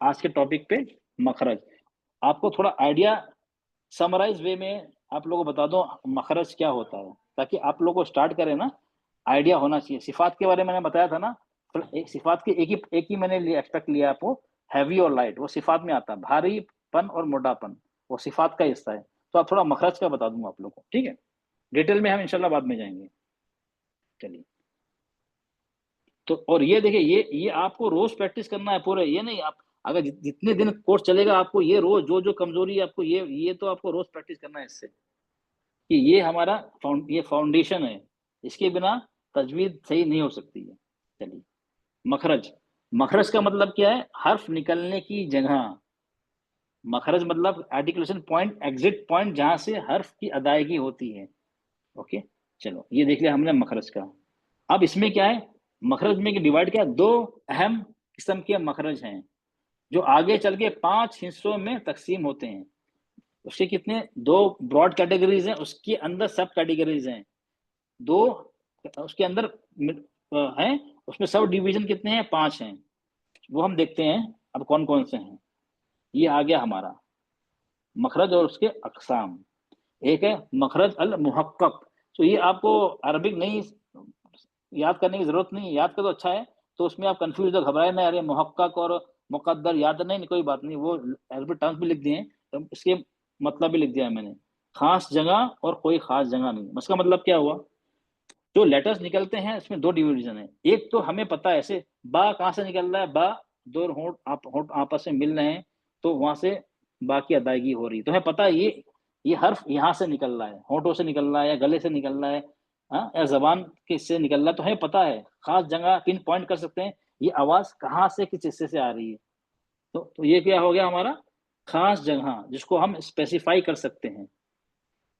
आज के टॉपिक पे, मखरज। आपको थोड़ा आइडिया समराइज वे में आप लोगों को बता दो मखरज क्या होता है, ताकि आप लोगों को स्टार्ट करें ना, आइडिया होना चाहिए। सिफात के बारे में मैंने बताया था ना, तो एक सिफात की एक ही मैंने एक्सपेक्ट लिया आपको, हैवी और लाइट, वो सिफात में आता है। भारीपन और मोटापन वो सिफात का हिस्सा है। तो आप थोड़ा मखरज का बता दूंगा आप लोगों को, ठीक है? डिटेल में हम इंशाल्लाह बाद में जाएंगे। चलिए, तो और ये देखिए, ये आपको रोज प्रैक्टिस करना है पूरे, ये नहीं आप अगर जितने दिन कोर्स चलेगा आपको ये रोज जो कमजोरी है आपको ये तो आपको रोज प्रैक्टिस करना है इससे, कि ये हमारा ये फाउंडेशन है, इसके बिना तजवीद सही नहीं हो सकती है। चलिए, मखरज। मखरज का मतलब क्या है? हर्फ निकलने की जगह। मखरज मतलब आर्टिकुलेशन पॉइंट, एग्जिट पॉइंट, जहां से हर्फ की अदायगी होती है। ओके, चलो ये देख लिया हमने मखरज का। अब इसमें क्या है, मखरज में डिवाइड किया, 2 अहम किस्म के मखरज हैं जो आगे चल के 5 हिस्सों में तकसीम होते हैं। उसके कितने? 2 ब्रॉड कैटेगरीज हैं, उसके अंदर सब कैटेगरीज हैं। 2 उसके अंदर हैं, उसमें सब डिवीजन कितने हैं? 5 हैं। वो हम देखते हैं अब कौन कौन से हैं। ये आ गया हमारा मखरज और उसके अकसाम। एक है मखरज अल मुहक्कक। तो ये आपको अरबिक नहीं याद करने की जरूरत नहीं है, याद कर तो अच्छा है। तो उसमें आप कंफ्यूज हो, घबराए ना, अरे मुहक्कक और मुकद्दर याद नहीं, कोई बात नहीं, वो अरबिक टर्म्स भी लिख दिए, तो इसके मतलब भी लिख दिया है मैंने। खास जगह और कोई खास जगह नहीं। इसका मतलब क्या हुआ? जो लेटर्स निकलते हैं इसमें 2 डिवीजन है। एक तो हमें पता है, ऐसे बा कहाँ से निकल रहा है, बा 2 होंठ आपस में मिल रहे हैं, तो वहां से बा की अदायगी हो रही है। तो हमें पता है ये हर्फ यहाँ से निकल रहा है, होंठों से निकल रहा है, या गले से निकल रहा है, हाँ, या जबान के हिस्से निकल रहा है। तो हमें पता है, खास जगह पिन पॉइंट कर सकते हैं, ये आवाज कहाँ से किस हिस्से से आ रही है। तो ये क्या हो गया हमारा? खास जगह, जिसको हम स्पेसिफाई कर सकते हैं।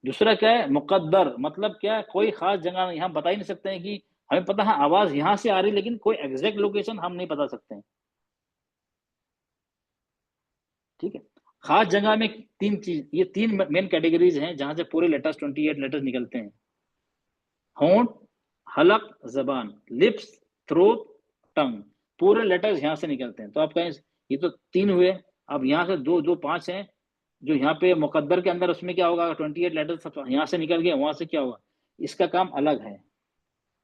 दूसरा क्या है? मुकद्दर। मतलब क्या है? कोई खास जगह नहीं, हम बता ही नहीं सकते हैं कि हमें पता है आवाज यहाँ से आ रही, लेकिन कोई एग्जैक्ट लोकेशन हम नहीं बता सकते हैं। ठीक है, खास जगह में 3 चीज, ये 3 मेन कैटेगरीज हैं जहां से पूरे लेटर्स 28 लेटर्स निकलते हैं। होंठ, हलक, जबान, लिप्स, थ्रोट, टंग, पूरे लेटर्स यहाँ से निकलते हैं। तो आप कहें ये तो 3 हुए, अब यहाँ से जो 5 हैं, जो यहाँ पे मुकद्दर के अंदर, उसमें क्या होगा? 28 लेटर्स सब यहाँ से निकल गए, वहां से क्या होगा? इसका काम अलग है।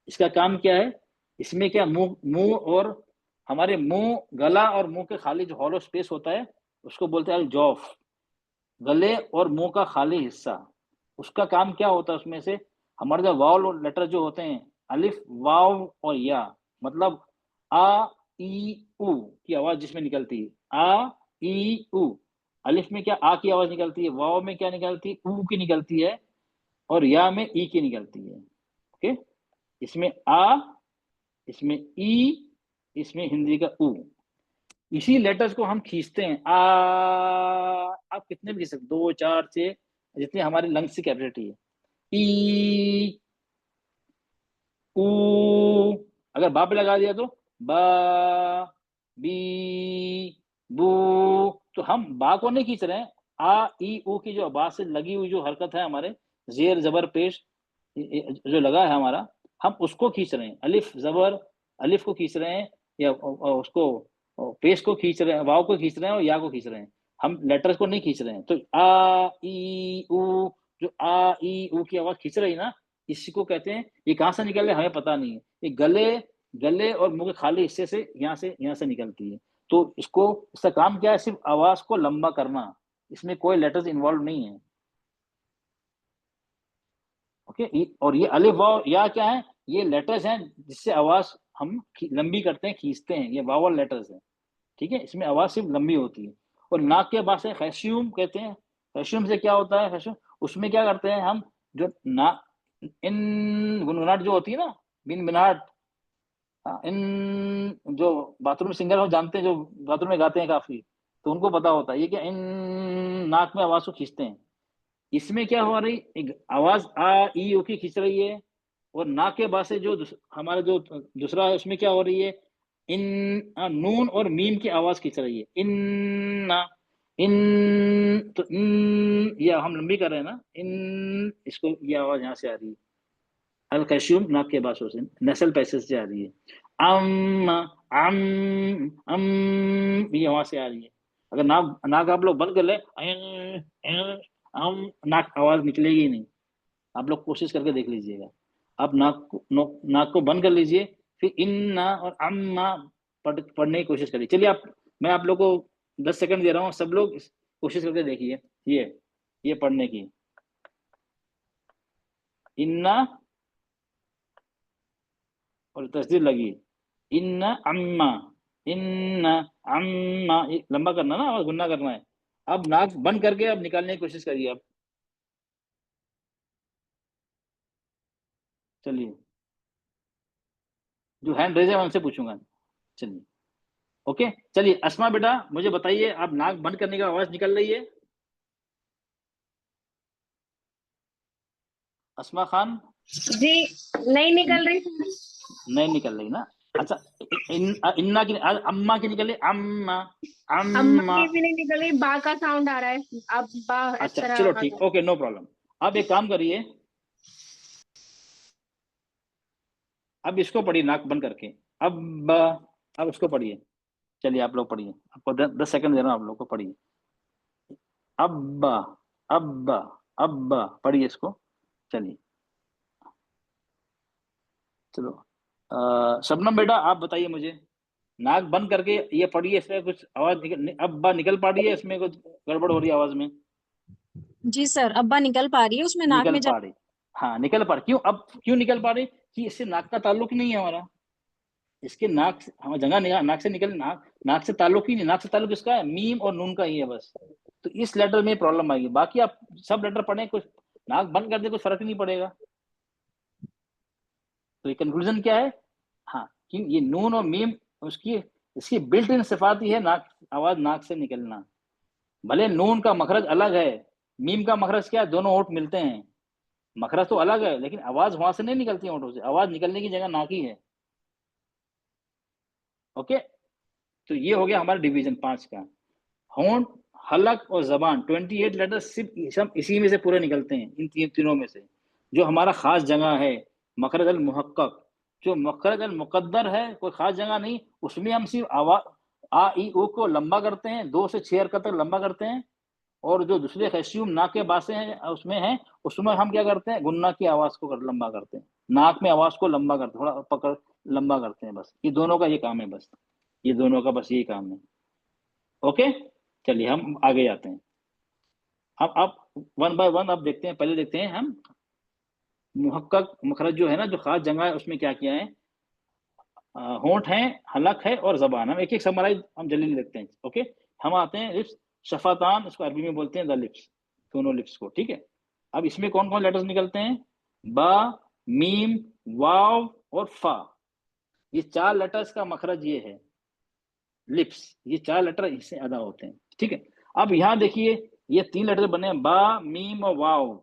इसका काम क्या है? इसमें क्या, मुंह और हमारे मुंह, गला और मुंह के खाली जो हॉलो स्पेस होता है, उसको बोलते हैं जॉफ। गले और मुंह का खाली हिस्सा, उसका काम क्या होता है? उसमें से हमारे जो वावल लेटर जो होते हैं, अलिफ, वाव और या, मतलब आ ई उ की आवाज जिसमें निकलती है, आ ई उ। अलिफ में क्या आ की आवाज निकलती है, वाव में क्या निकलती है, ऊ की निकलती है, और या में ई की निकलती है। ओके, इसमें आ, इसमें ई, इसमें हिंदी का ऊ। इसी लेटर्स को हम खींचते हैं। आप कितने भी खींच सकते, 2, 4, 6, जितनी हमारी लंग्स की कैपेसिटी है। ई, ऊ, अगर बा पे लगा दिया तो बा, बी, बू। तो हम बा को नहीं खींच रहे हैं, आ ई ऊ की जो बा से लगी हुई जो हरकत है हमारे, जेर जबर पेश जो लगा है हमारा, हम उसको खींच रहे हैं। अलिफ जबर, अलिफ को खींच रहे हैं, या उसको पेश को खींच रहे हैं, वाव को खींच रहे हैं, और या को खींच रहे हैं, हम लेटर्स को नहीं खींच रहे हैं। तो आ ई ऊ, जो आ ई ऊ की आवाज खींच रही ना, इसी को कहते हैं। ये कहाँ से निकल रहे हमें पता नहीं है, ये गले और मुंह के खाली हिस्से से यहाँ से निकलती है। तो इसका काम क्या है? सिर्फ आवाज को लंबा करना, इसमें कोई लेटर्स इन्वॉल्व नहीं है। ओके, और ये अलिफ वाव या क्या है? ये लेटर्स हैं जिससे आवाज हम लंबी करते हैं, खींचते हैं, ये वावल लेटर्स हैं। ठीक है, इसमें आवाज सिर्फ लंबी होती है। और नाक के पास है खैशियम कहते हैं। खैशियम से क्या होता है? खैशियम, उसमें क्या करते हैं हम, जो ना इन गुनगुनाहट जो होती है ना, बिन बिनाहट, इन जो बाथरूम सिंगर हम जानते हैं, जो बाथरूम में गाते हैं काफी, तो उनको पता होता है ये क्या, इन नाक में आवाज को खींचते हैं। इसमें क्या हो रही, एक आवाज आ ई ओ की खींच रही है, और ना के बाद से जो हमारा जो दूसरा है, उसमें क्या हो रही है, इन नून और मीम की आवाज खींच रही है, इन ना, इन, तो इन, ये हम लंबी कर रहे हैं ना, इन, इसको ये आवाज यहाँ से आ रही है। अल कैल्शियम नाक के बासों से, नेसल पैसेज से आ रही है। ये वहां से आ रही है। अगर नाक नाक आप लोग बंद कर ले, नाक आवाज निकलेगी ही नहीं। आप लोग कोशिश करके देख लीजिएगा। आप नाक को बंद कर लीजिए, फिर इन्ना और अम्मा पढ़ने की कोशिश करिए। चलिए मैं आप लोग को 10 सेकंड दे रहा हूँ, सब लोग कोशिश करके देखिए ये पढ़ने की। इन्ना और तस्दीर लगी, इन्ना अम्मा, इन्ना अम्मा, लंबा करना ना और गुन्ना करना है। अब नाक बंद करके अब निकालने की कोशिश करिए आप। चलिए, जो हैंड रेज है मैं उनसे पूछूंगा। चलिए, ओके। चलिए अस्मा बेटा मुझे बताइए, आप नाक बंद करने का आवाज निकल रही है? अस्मा खान? जी नहीं निकल रही। नहीं निकल रही ना। अच्छा, इन्ना की, अम्मा की निकल रही? अम्मा, अम्मा अम्मा। की भी नहीं निकल रही, बा का साउंड आ रहा है। अब बा इस अच्छा तरह चलो आ ठीक, रहा है। Okay, no problem. अब एक काम करिए, अब इसको पढ़िए नाक बंद करके। अब उसको पढ़िए। चलिए आप लोग पढ़िए, आपको 10 सेकंड दे रहा हूँ, आप लोग को पढ़िए। अब्बा, अब्बा, अब्बा, पढ़िए इसको। चलिए, चलो शबनम बेटा आप बताइए मुझे, नाक बंद करके ये पढ़िए, इसमें कुछ आवाज अब्बा निकल पा रही है? इसमें कुछ गड़बड़ हो रही है आवाज में? जी सर, अब्बा निकल पा रही है, उसमें नाक निकल में पा रही, हाँ निकल पा रही। क्यों, अब क्यों निकल पा रही? कि इससे नाक का ताल्लुक नहीं है हमारा। इसके नाक से हमारा जगह नाक से निकल, नाक से ताल्लुक ही नहीं। नाक से ताल्लुक किसका है? मीम और नून का ही है बस। तो इस लेटर में प्रॉब्लम आएगी। बाकी आप सब लेटर पढ़े, कुछ नाक बंद कर दे कुछ फर्क नहीं पड़ेगा। तो ये कंक्लूजन क्या है? हाँ, कि ये नून और मीम उसकी इसकी बिल्ट इन सिफात ही है नाक, आवाज नाक से निकलना। भले नून का मखरज अलग है, मीम का मखरज क्या है, दोनों होठ मिलते हैं, मखरज तो अलग है, लेकिन आवाज वहां से नहीं निकलती होठों से। आवाज निकलने की जगह नाक ही है। ओके, तो ये हो गया हमारा डिवीजन 5 का। होंठ, हलक और जबान, 28 लेटर सिर्फ इसी में से पूरे निकलते हैं, इन तीनों में से। जो हमारा खास जगह है मखरज अल मुहक्कक, जो मखरज अल मुकद्दर है, कोई खास जगह नहीं, उसमें हम सिर्फ आवाज आ ई ऊ को लंबा करते हैं, 2 से 6 हरकत तक लंबा करते हैं। और जो दूसरे खैशियम नाक के बासे हैं उसमें हम क्या करते हैं, गुन्ना की आवाज को लंबा करते हैं, नाक में आवाज को लंबा करते हैं, थोड़ा पकड़ लंबा करते हैं। बस ये दोनों का ये काम है, बस ये दोनों का बस यही काम है। ओके, चलिए हम आगे जाते हैं। अब 1 बाय 1 अब देखते हैं। पहले देखते हैं हम मुहक्कक मखरज जो है ना, जो खास जगह है, उसमें क्या किया है। होंठ है, हलक है और जबान। हम एक एक समराइज हम जल्दी देखते हैं। ओके, हम आते हैं लिप्स, शफातान, इसको अरबी में बोलते हैं द लिप्स, दोनों लिप्स को। ठीक है, अब इसमें कौन कौन लेटर्स निकलते हैं? बा, मीम, वाव और फा। ये 4 लेटर्स का मखरज ये है लिप्स। ये 4 लेटर इससे अदा होते हैं। ठीक है, अब यहाँ देखिए ये 3 लेटर बने हैं, बा, मीम और वाव।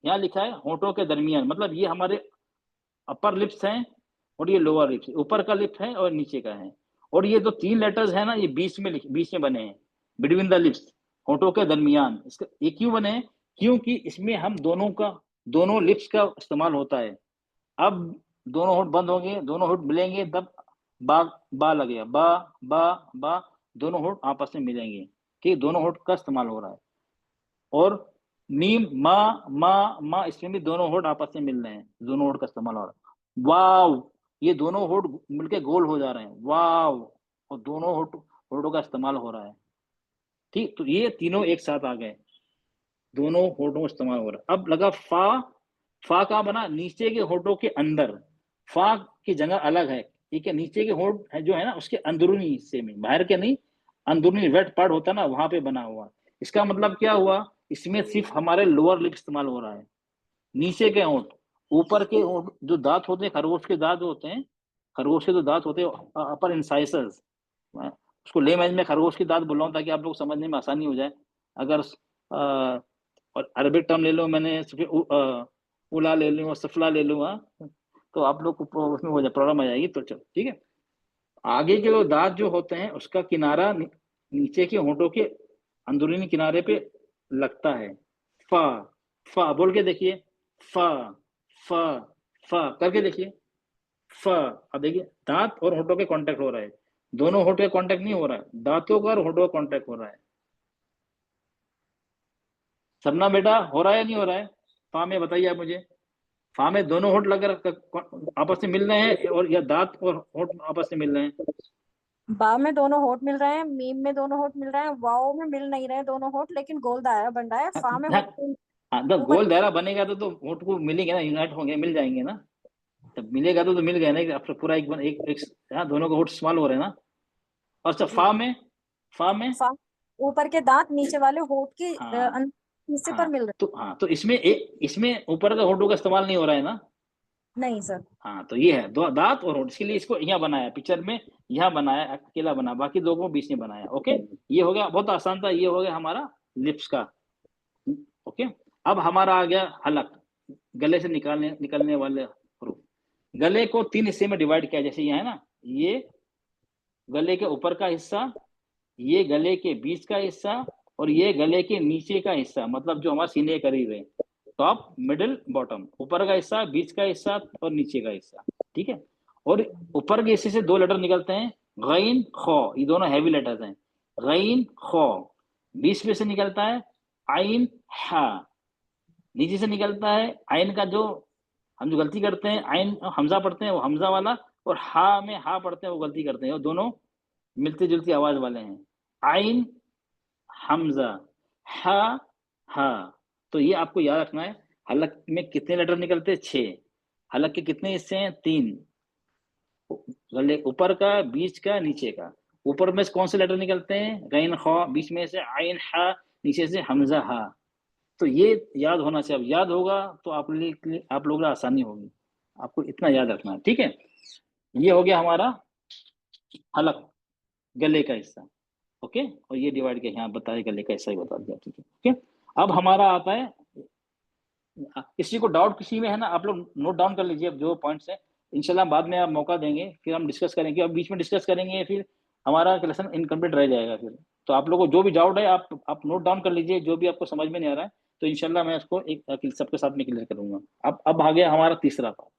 यहाँ लिखा है होंठों के दरमियान, मतलब ये हमारे अपर लिप्स हैं और ये लोअर लिप्स, ऊपर का लिप है और नीचे का है। और ये जो 3 लेटर्स है ना, ये बीच में बने हैं, बिटवीन द लिप्स, होंठों के दरमियान। इसका ये क्यों बने हैं? क्योंकि इसमें हम दोनों लिप्स का इस्तेमाल होता है। अब दोनों होंठ बंद होंगे, दोनों होंठ मिलेंगे, तब बा लगेगा, बा बा बा, दोनों होंठ आपस में मिलेंगे। ठीक, दोनों होंठ का इस्तेमाल हो रहा है। और मीम, मा, इसमें भी दोनों होंठ आपस में मिल रहे हैं, दोनों होंठ का इस्तेमाल हो रहा है। वाव, ये दोनों होंठ मिलके गोल हो जा रहे हैं, वाव, और दोनों होठों का इस्तेमाल हो रहा है। ठीक, तो ये तीनों एक साथ आ गए, दोनों होठों का इस्तेमाल हो रहा है। अब लगा फा कहाँ बना? नीचे के होठों के अंदर। फा की जगह अलग है। ठीक है, नीचे के होठ है जो है ना, उसके अंदरूनी हिस्से में, बाहर के नहीं, अंदरूनी वेट पार्ट होता है ना, वहां पे बना हुआ। इसका मतलब क्या हुआ? इसमें सिर्फ हमारे लोअर लिप इस्तेमाल हो रहा है, नीचे के होंठ। ऊपर के होंठ जो दांत होते हैं, खरगोश के दांत होते हैं, खरगोश के जो दांत होते हैं अपर इंसाइसर्स, उसको लेमैज में खरगोश के दांत बोल रहा हूँ ताकि आप लोग समझने में आसानी हो जाए। अगर और अरबिक टर्म ले लो, मैंने उला ले लूँ, सफला ले लूँ, तो आप लोग को उसमें हो जाए, प्रॉब्लम आ जाएगी। तो चलो ठीक है, आगे के जो दांत जो होते हैं उसका किनारा नीचे के होंठों के अंदरूनी किनारे पे लगता है। फा, फा बोल के देखिए, फा फा फ करके देखिए, फ। अब देखिए दांत और होठों के कांटेक्ट हो रहा है, दोनों होठ के कांटेक्ट नहीं हो रहा है, दांतों का और होठों का कांटेक्ट हो रहा है। सबना बेटा हो रहा है या नहीं हो रहा है? फा में बताइए आप मुझे, फा में दोनों होठ लग आपस में मिल रहे हैं और या दांत और होठ आपस में मिल रहे हैं? बा में दोनों होठ मिल रहे हैं, मीम में दोनों होठ मिल रहे हैं, वाओ में मिल नहीं रहे हैं दोनों होठ, लेकिन गोल दायरा बन रहा है। फा में होठ जब गोल दायरा बनेगा तो होठ को मिलेंगे ना, यूनाइट होंगे, मिल जाएंगे ना। तब मिलेगा तो मिल गए ना, पूरा एक हाँ, दोनों के होठ स्मॉल हो रहे हैं ना। और अच्छा फा में, फा में फा ऊपर के दांत नीचे वाले होठ के हाँ हिस्से पर हाँ, मिल रहे तो इसमें ऊपर का होठों का इस्तेमाल नहीं हो रहा है ना। हैं। नहीं सर। हाँ, तो ये है दो दांत और होठ, इसके लिए इसको यहाँ बनाया, पिक्चर में यहाँ बनाया, अकेला बना, बाकी दो को बीच में बनाया। ओके, ये हो गया, बहुत आसान था, ये हो गया हमारा लिप्स का। ओके, अब हमारा आ गया हलक, गले से निकलने वाले हरूफ। गले को 3 हिस्से में डिवाइड किया, जैसे यहाँ है ना, ये गले के ऊपर का हिस्सा, ये गले के बीच का हिस्सा, और ये गले के नीचे का हिस्सा, मतलब जो हमारे सीने के करीब है, टॉप मिडिल बॉटम, ऊपर का हिस्सा, बीच का हिस्सा और नीचे का हिस्सा। ठीक है, और ऊपर के हिस्से से 2 लेटर निकलते हैं, गैन खौ, ये दोनों हैवी लेटर्स हैं, गैन खौ। बीच में से निकलता है आइन हा, नीचे से निकलता है आइन का, जो हम जो गलती करते हैं आइन हमजा पढ़ते हैं वो हमजा वाला, और हा में हा पढ़ते हैं वो गलती करते हैं, वो दोनों मिलती जुलती आवाज वाले हैं, आइन हमजा हा हा। तो ये आपको याद रखना है। हलक में कितने लेटर निकलते हैं? 6। हलक के कितने हिस्से हैं? 3। गले ऊपर का, बीच का, नीचे का। ऊपर में से कौन से लेटर निकलते हैं? गैन खौ, बीच में से आइन हा, नीचे से हमजा हा। तो ये याद होना चाहिए, अब याद होगा तो आप लोगों को आसानी होगी, आपको इतना याद रखना है। ठीक है, ये हो गया हमारा हलक, गले का हिस्सा। ओके, और ये डिवाइड किया यहाँ बताया, गले का हिस्सा ही बता दिया। ठीक है, ओके। अब हमारा आता है, किसी को डाउट किसी में है ना, आप लोग नोट डाउन कर लीजिए अब जो पॉइंट्स है, इंशाल्लाह बाद में आप मौका देंगे, फिर हम डिस्कस करेंगे। अब बीच में डिस्कस करेंगे फिर हमारा लेसन इनकम्प्लीट रह जाएगा फिर। तो आप लोगों को जो भी डाउट है आप नोट डाउन कर लीजिए, जो भी आपको समझ में नहीं आ रहा है, तो इंशाल्लाह मैं उसको एक सबके साथ में क्लियर करूंगा। अब आ गया हमारा तीसरा पार्ट,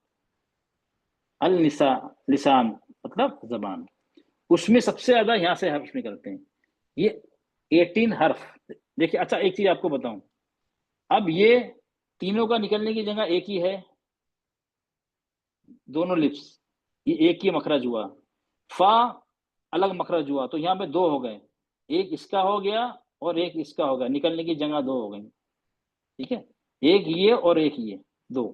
अल लिसान, मतलब जबान। उसमें सबसे ज्यादा यहाँ से हर्फ निकलते हैं, ये 18 हर्फ। देखिए, अच्छा एक चीज आपको बताऊं, अब ये तीनों का निकलने की जगह एक ही है, दोनों लिप्स, ये एक ही मखरज हुआ। फा अलग मखरज हुआ, तो यहाँ पे 2 हो गए, एक इसका हो गया और एक इसका हो गया, निकलने की जगह 2 हो गई। ठीक है, एक ये और एक ये, 2।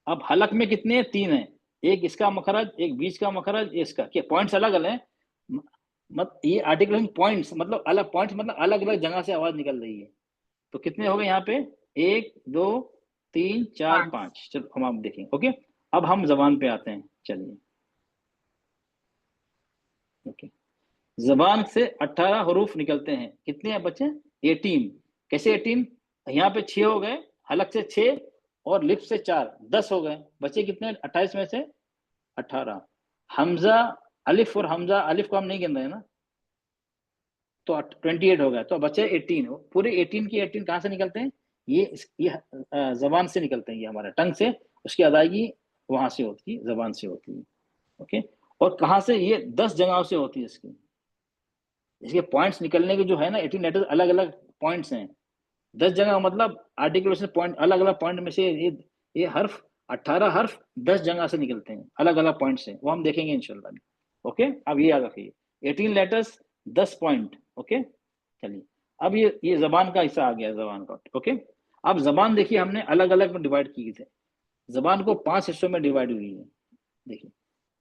अब हलक में कितने हैं? 3 हैं, एक इसका मखरज, एक बीच का मखरज, इसका। क्या पॉइंट्स अलग अलग हैं? मत ये आर्टिकुलेशन पॉइंट्स मतलब अलग, पॉइंट्स मतलब अलग अलग जगह से आवाज निकल रही है। तो कितने हो गए यहाँ पे? 1 2 3 4 5। चलो हम आप देखें। ओके, अब हम जबान पे आते हैं, चलिए। ओके, जबान से 18 हरूफ निकलते हैं, कितने हैं बच्चे? 18। कैसे 18? यहाँ पे 6 हो गए, हलक से 6 और लिप से 4, 10 हो गए। बच्चे कितने? 28 में से 18। हमजा अलिफ, और हमजा अलिफ को हम नहीं गिन रहे हैं ना, तो 28 हो गया। तो बच्चे 18, पूरे 18 की 18 कहाँ से निकलते हैं? ये जबान से निकलते हैं, ये हमारा टंग से, उसकी अदायगी वहां से होती है, जबान से होती है। ओके, और कहाँ से? ये 10 जगहों से होती है इसकी। इसके पॉइंट्स निकलने के जो है ना, 18 लेटर्स अलग अलग पॉइंट्स हैं, 10 जगह, मतलब आर्टिकुलेशन पॉइंट अलग अलग पॉइंट में से ये हर्फ 18 हर्फ 10 जगह से निकलते हैं, अलग अलग पॉइंट से, वो हम देखेंगे इंशाल्लाह। ओके, अब ये याद रखिए, 18 लेटर्स 10 पॉइंट। ओके, चलिए, अब ये जबान का हिस्सा आ गया, जबान का। ओके, अब जबान देखिए हमने अलग अलग में डिवाइड की थी, जबान को 5 हिस्सों में डिवाइड हुई है। देखिए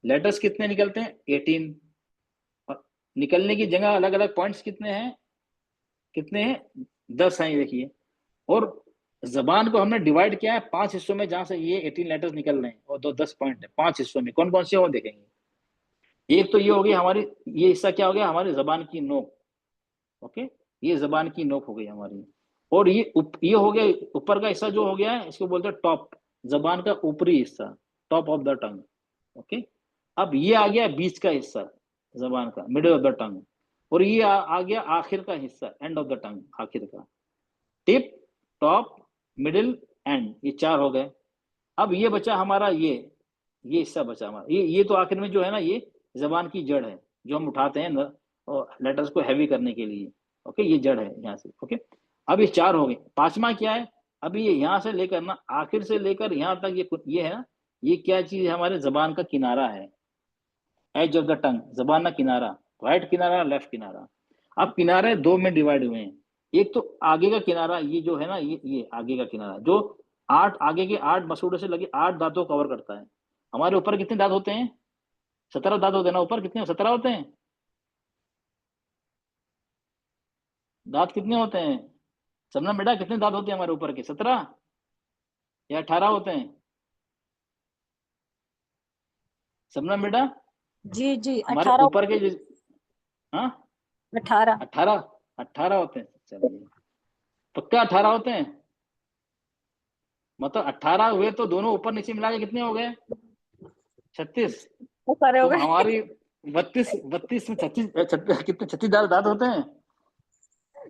लेटर्स कितने निकलते हैं? 18। और निकलने की जगह अलग अलग पॉइंट्स कितने हैं? 10 हैं, देखिए। और जबान को हमने डिवाइड किया है 5 हिस्सों में, जहां से ये 18 लेटर्स निकल रहे हैं, और 10 पॉइंट है 5 हिस्सों में। कौन कौन से हो देखेंगे। एक तो ये हो गई हमारी, ये हिस्सा क्या हो गया? हमारी जबान की नोक। ओके, ये जबान की नोक हो गई हमारी। और ये हो गया ऊपर का हिस्सा जो हो गया है, इसको बोलते हैं टॉप, जबान का ऊपरी हिस्सा, top of the tongue. Okay, अब ये आ गया बीच का हिस्सा जबान का, मिडिल ऑफ द टंग। और ये आ गया आखिर का हिस्सा, एंड ऑफ द टंग, आखिर का। टिप, टॉप, मिडिल, एंड, ये 4 हो गए। अब ये बचा हमारा ये हिस्सा बचा हमारा, ये तो आखिर में जो है ना, ये जबान की जड़ है जो हम उठाते हैं लेटर्स को हैवी करने के लिए। ओके, ये जड़ है यहाँ से। ओके, अब ये 4 हो गए। 5वां क्या है? अभी ये यहाँ से लेकर ना आखिर से लेकर यहाँ तक ये है ना, ये क्या चीज है? हमारे जबान का किनारा है, एज ऑफ द टंग, जबान का किनारा, राइट किनारा, लेफ्ट किनारा। अब किनारे 2 में डिवाइड हुए हैं। एक तो आगे का किनारा, ये जो है ना, ये आगे का किनारा जो 8 आगे के 8 मसूड़ों से लगे 8 दांतों को कवर करता है। हमारे ऊपर कितने दांत होते हैं? 17 दांत होते हैं ना ऊपर, कितने? 17 होते हैं। दांत कितने होते हैं सबना बेटा? कितने दांत होते हैं हमारे ऊपर के? 17 या 18 होते हैं सबना बेटा? जी जी, हमारे 18 ऊपर के जो, हाँ 18 18 होते हैं। चलिए, पक्का 18 होते हैं? मतलब 18 हुए तो दोनों ऊपर नीचे मिला के कितने हो गए? 36। वो सारे हो तो गए। हमारी 32 में 36 कितने? 36 दांत होते हैं?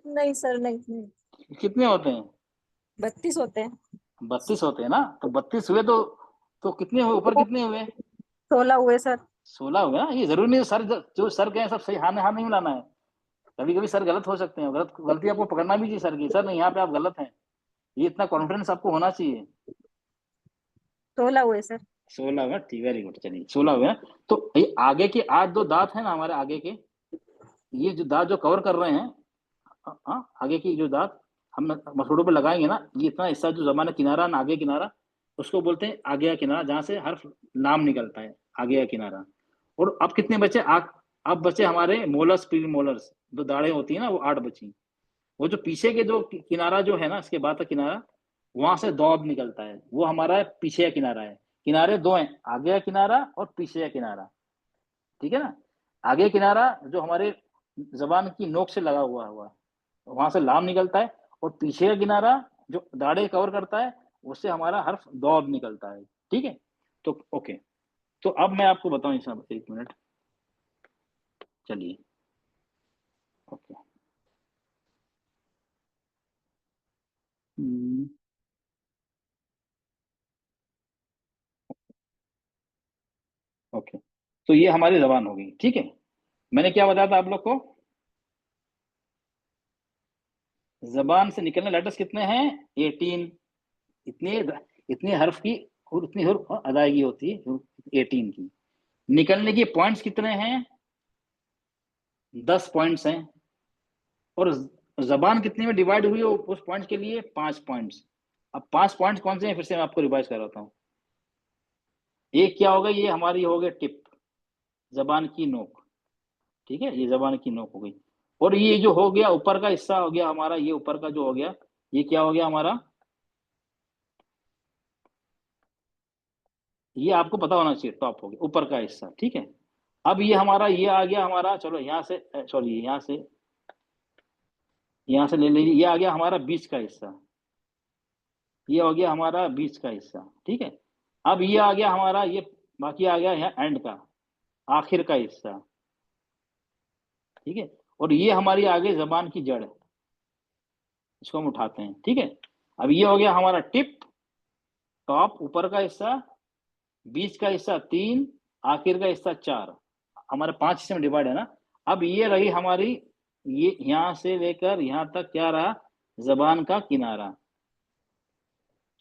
नहीं सर, नहीं, कितने होते हैं? 32 होते हैं। 32 होते हैं ना। तो 32 हुए तो कितने हुए ऊपर? कितने हुए? 16 हुए सर। 16 हुए ना। ये जरूरी नहीं सर जो सर कहें सब सही, हाँ नहीं मिलाना है। कभी कभी सर गलत हो सकते हैं, गलती आपको पकड़ना भी चाहिए सर की, सर नहीं यहाँ पे आप गलत हैं। ये इतना कॉन्फिडेंस आपको होना चाहिए। 16 हुए सर। 16 हुए, ठीक, वेरी गुड। चलिए 16 हुए ना। तो ये आगे के 8 दो दांत है ना हमारे आगे के, ये जो दांत जो कवर कर रहे हैं, हाँ आगे की जो दांत हम मसूड़ों पे लगाएंगे ना, ये इतना हिस्सा जो जबान किनारा ना, आगे किनारा, उसको बोलते हैं आगे का किनारा, जहाँ से हर्फ नाम निकलता है, आगे का किनारा। और अब कितने बचे? अब बचे हमारे मोलर्स, प्री मोलर्स, जो दाढ़ें होती है ना, वो 8 बची। वो जो पीछे के जो किनारा जो है ना, इसके बाद का किनारा, वहां से दौब निकलता है, वो हमारा पीछे का किनारा है। किनारे 2 हैं, आगे का किनारा और पीछे का किनारा, ठीक है ना। आगे किनारा जो हमारे जबान की नोक से लगा हुआ वहां से लाम निकलता है, और पीछे का किनारा जो दाढ़े कवर करता है, उससे हमारा हर्फ दौब निकलता है, ठीक है। तो ओके, तो अब मैं आपको बताऊं इसमें, 1 मिनट, चलिए। ओके, ओके, तो ये हमारी जबान होगी, ठीक है। मैंने क्या बताया था आप लोग को? जबान से निकलने लेटर्स कितने हैं? 18। इतने इतने हर्फ की और इतनी हर्फ अदायगी होती है 18 की। निकलने के पॉइंट्स कितने हैं? 10 पॉइंट्स हैं। और जबान कितने में डिवाइड हुई है उस पॉइंट्स के लिए? 5 पॉइंट्स। अब 5 पॉइंट्स कौन से हैं? फिर से मैं आपको रिवाइज कराता हूँ। एक क्या होगा? ये हमारी हो गई टिप, जबान की नोक, ठीक है, ये जबान की नोक हो गई। और ये जो हो गया ऊपर का हिस्सा हो गया हमारा, ये ऊपर का जो हो गया, ये क्या हो गया हमारा? ये आपको पता होना चाहिए, टॉप हो गया ऊपर का हिस्सा, ठीक है। अब ये हमारा ये आ गया हमारा, चलो यहाँ से, सॉरी यहाँ से ले लीजिए, ये आ गया हमारा बीच का हिस्सा, ये हो गया हमारा बीच का हिस्सा, ठीक है। अब ये आ गया हमारा, ये बाकी आ गया यहाँ एंड का, आखिर का हिस्सा, ठीक है। और ये हमारी आगे जबान की जड़ है, इसको हम उठाते हैं, ठीक है। अब ये हो गया हमारा टिप, टॉप ऊपर का हिस्सा, बीच का हिस्सा 3, आखिर का हिस्सा 4, हमारे 5 हिस्से में डिवाइड है ना। अब ये रही हमारी, ये यहाँ से लेकर यहाँ तक क्या रहा? जबान का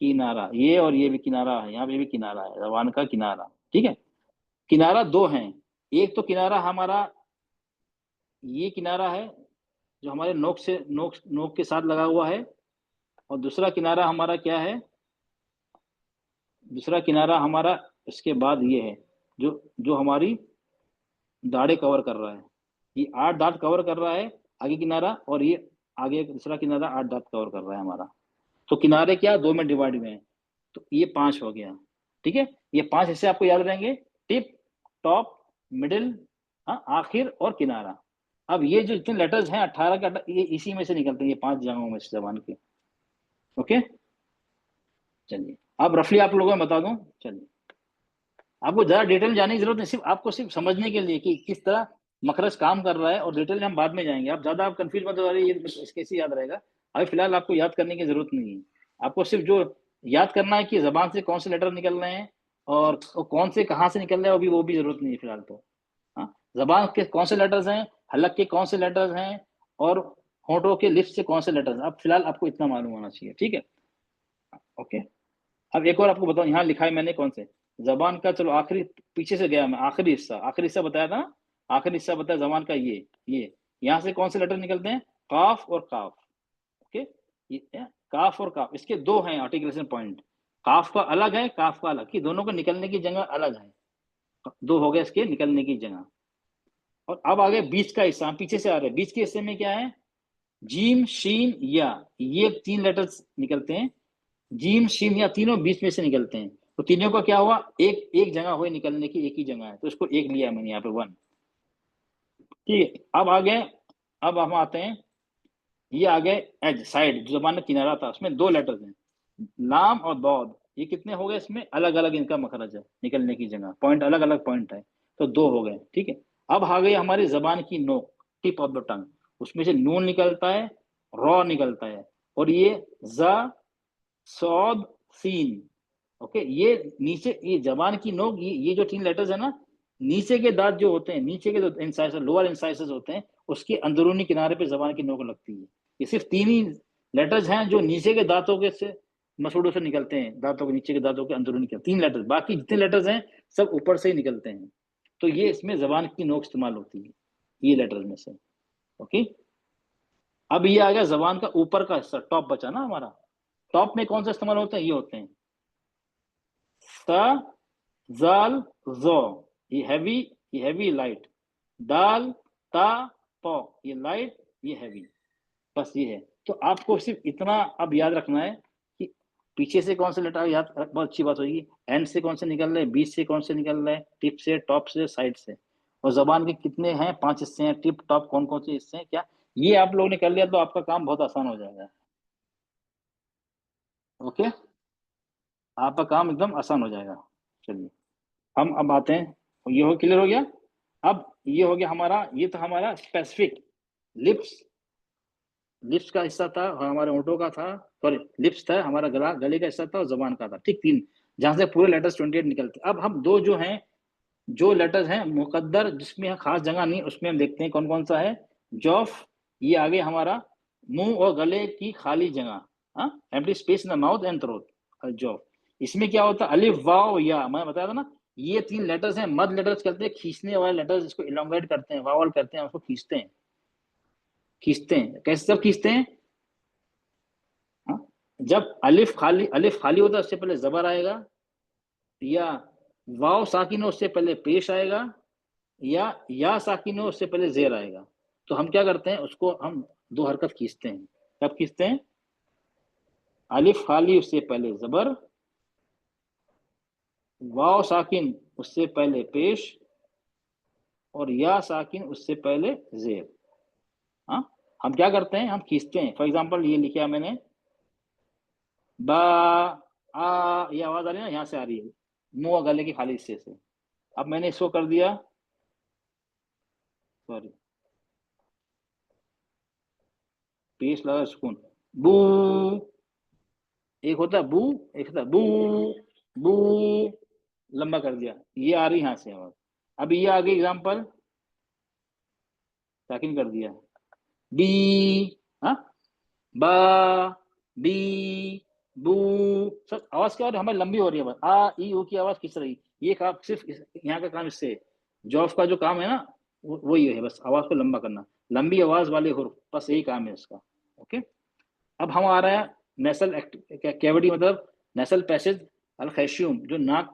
किनारा, ये और ये भी किनारा है, यहाँ पे भी किनारा है, जबान का किनारा, ठीक है। किनारा 2 हैं। एक तो किनारा हमारा ये किनारा है जो हमारे नोक के साथ लगा हुआ है, और दूसरा किनारा हमारा क्या है? दूसरा किनारा हमारा इसके बाद ये है जो हमारी दाढ़े कवर कर रहा है। ये 8 दांत कवर कर रहा है आगे किनारा, और ये आगे दूसरा किनारा 8 दांत कवर कर रहा है हमारा। तो किनारे क्या 2 में डिवाइड हुए हैं, तो ये 5 हो गया, ठीक है। ये 5 हिस्से आपको याद रहेंगे, टिप, टॉप, मिडिल, हाँ आखिर और किनारा। अब ये जो जितने लेटर्स हैं 18 का, ये इसी में से निकलते हैं, ये 5 जगहों में से जबान के। ओके, चलिए अब रफली आप लोगों में बता दूं। चलिए, आपको ज्यादा डिटेल जाने की जरूरत नहीं, सिर्फ समझने के लिए कि किस तरह मखरज काम कर रहा है, और डिटेल में हम बाद में जाएंगे। आप कंफ्यूज मत हो रही, ये कैसे याद रहेगा। अभी फिलहाल आपको याद करने की जरूरत नहीं है। आपको सिर्फ जो याद करना है कि जबान से कौन से लेटर निकल रहे हैं और कौन से कहाँ से निकल रहे हैं, वो भी जरूरत नहीं है फिलहाल तो। हाँ, जबान के कौन से लेटर्स हैं, हलक के कौन से लेटर्स हैं, और होठों के लिप्स से कौन से लेटर्स हैं, अब फिलहाल आपको इतना मालूम होना चाहिए, ठीक है। ओके, अब एक और आपको बताऊं, यहाँ लिखा है मैंने कौन से जबान का, चलो आखिरी पीछे से गया मैं, आखिरी हिस्सा बताया था ना, आखिरी हिस्सा बताया जबान का, ये यहाँ से कौन से लेटर निकलते हैं, काफ और काफ। ओके, ये काफ और काफ, इसके दो हैं आर्टिकुलेशन पॉइंट, काफ का अलग है, काफ का अलग, कि दोनों को निकलने की जगह अलग है, दो हो गए इसके निकलने की जगह। और अब आगे बीच का हिस्सा, पीछे से आ रहे हैं, बीच के हिस्से में क्या है, जीम शीन या, ये 3 लेटर्स निकलते हैं, जीम शीन या तीनों बीच में से निकलते हैं। तो तीनों का क्या हुआ, एक जगह हुई निकलने की, एक ही जगह है, तो इसको एक लिया मैंने यहाँ पे 1, ठीक है। अब आगे, अब हम आते हैं, ये आगे एज साइड, जो जबान में किनारा था उसमें 2 लेटर्स हैं, लाम और दौद, ये कितने हो गए, इसमें अलग अलग इनका मखरज है निकलने की जगह, पॉइंट अलग अलग पॉइंट है, तो 2 हो गए, ठीक है। अब आ गई हमारी जबान की नोक, टिप ऑफ द टंग, उसमें से नून निकलता है, रॉ निकलता है, और ये जा सौद सीन। ओके, ये नीचे, ये जबान की नोक, ये जो 3 लेटर्स है ना, नीचे के दांत जो होते हैं, नीचे के जो इंसाइसर, लोअर इंसाइसर्स होते हैं, उसके अंदरूनी किनारे पे जबान की नोक लगती है। ये सिर्फ 3 ही लेटर्स हैं जो नीचे के दांतों के से मसूड़ों से निकलते हैं, दांतों के नीचे के दांतों के अंदरूनी के 3 लेटर्स, बाकी जितने लेटर्स हैं सब ऊपर से ही निकलते हैं। तो ये इसमें जबान की नोक इस्तेमाल होती है, ये लेटर्स में से। ओके, अब ये आ गया जबान का ऊपर का हिस्सा, टॉप बचा ना हमारा, टॉप में कौन सा इस्तेमाल होता है, ये होते हैं सा जाल जो, ये हैवी लाइट, दाल ता पौ, ये लाइट ये हैवी, बस ये है। तो आपको सिर्फ इतना अब याद रखना है कि पीछे से कौन से लेटर याद, बहुत अच्छी बात होगी, एंड से कौन से निकल रहे हैं, बीच से कौन से निकल रहे हैं, टिप से, टॉप से, साइड से, और जबान के कितने हैं, 5 हिस्से हैं, टिप टॉप कौन कौन से हिस्से हैं क्या, ये आप लोगों ने कर लिया तो आपका काम बहुत आसान हो जाएगा। ओके, आपका काम एकदम आसान हो जाएगा। चलिए हम अब आते हैं, ये हो क्लियर हो गया। अब ये हो गया हमारा, ये तो हमारा स्पेसिफिक लिप्स का हिस्सा था, और हमारे होंठों का था, सॉरी लिप्स था, हमारा गले का हिस्सा था, और जबान का था, ठीक, 3, जहां से पूरे लेटर्स 28 निकलते। अब हम 2 जो हैं, जो लेटर्स हैं मुकद्दर, जिसमें खास जगह नहीं, उसमें हम देखते हैं कौन कौन सा है, जॉफ, ये आगे हमारा मुंह और गले की खाली जगह, empty space in the mouth and throat, जॉफ। इसमें क्या होता है, अलिफ वाव या, मैं बताया था ना, ये 3 लेटर्स हैं, मद लेटर्स कहते हैं, खींचने वाले लेटर्स, इसको इलोंगेट करते हैं, वावल करते हैं, उसको खींचते हैं, कैसे सब खींचते हैं, जब अलिफ खाली होता है उससे पहले जबर आएगा, या वाव साकिन हो उससे पहले पेश आएगा, या साकिन हो उससे पहले जेर आएगा। तो हम क्या करते हैं, उसको हम 2 हरकत खींचते हैं। कब खींचते हैं, अलिफ खाली उससे पहले जबर, वाव साकिन उससे पहले पेश, और या साकिन उससे पहले जेर। हाँ, हम क्या करते हैं, हम खींचते हैं। फॉर एग्जाम्पल ये लिखा मैंने, बा आ, ये आवाज आ रही है ना, यहाँ से आ रही है, मुंह और गले के खाली हिस्से से। अब मैंने इसको कर दिया, सॉरी पेश लगा सुकून, बू, एक होता है बू, एक होता है बू, बू, लंबा कर दिया, ये आ रही यहाँ से आवाज। अब ये आगे एग्जाम्पल, साकिन कर दिया, बी, हाँ, बा, बी, बू, सब आवाज क्या हो रही है, हमारी लंबी हो रही है, बस आ ई ऊ की आवाज खिंच रही। ये काम सिर्फ यहाँ का काम, इससे जॉफ का जो काम है ना, वही है, बस आवाज को लंबा करना, लंबी आवाज वाले हुर्फ, बस यही काम है इसका। ओके, अब हम आ रहे हैं नेसल कैविटी, मतलब नेसल पैसेज अलखैशियम, जो नाक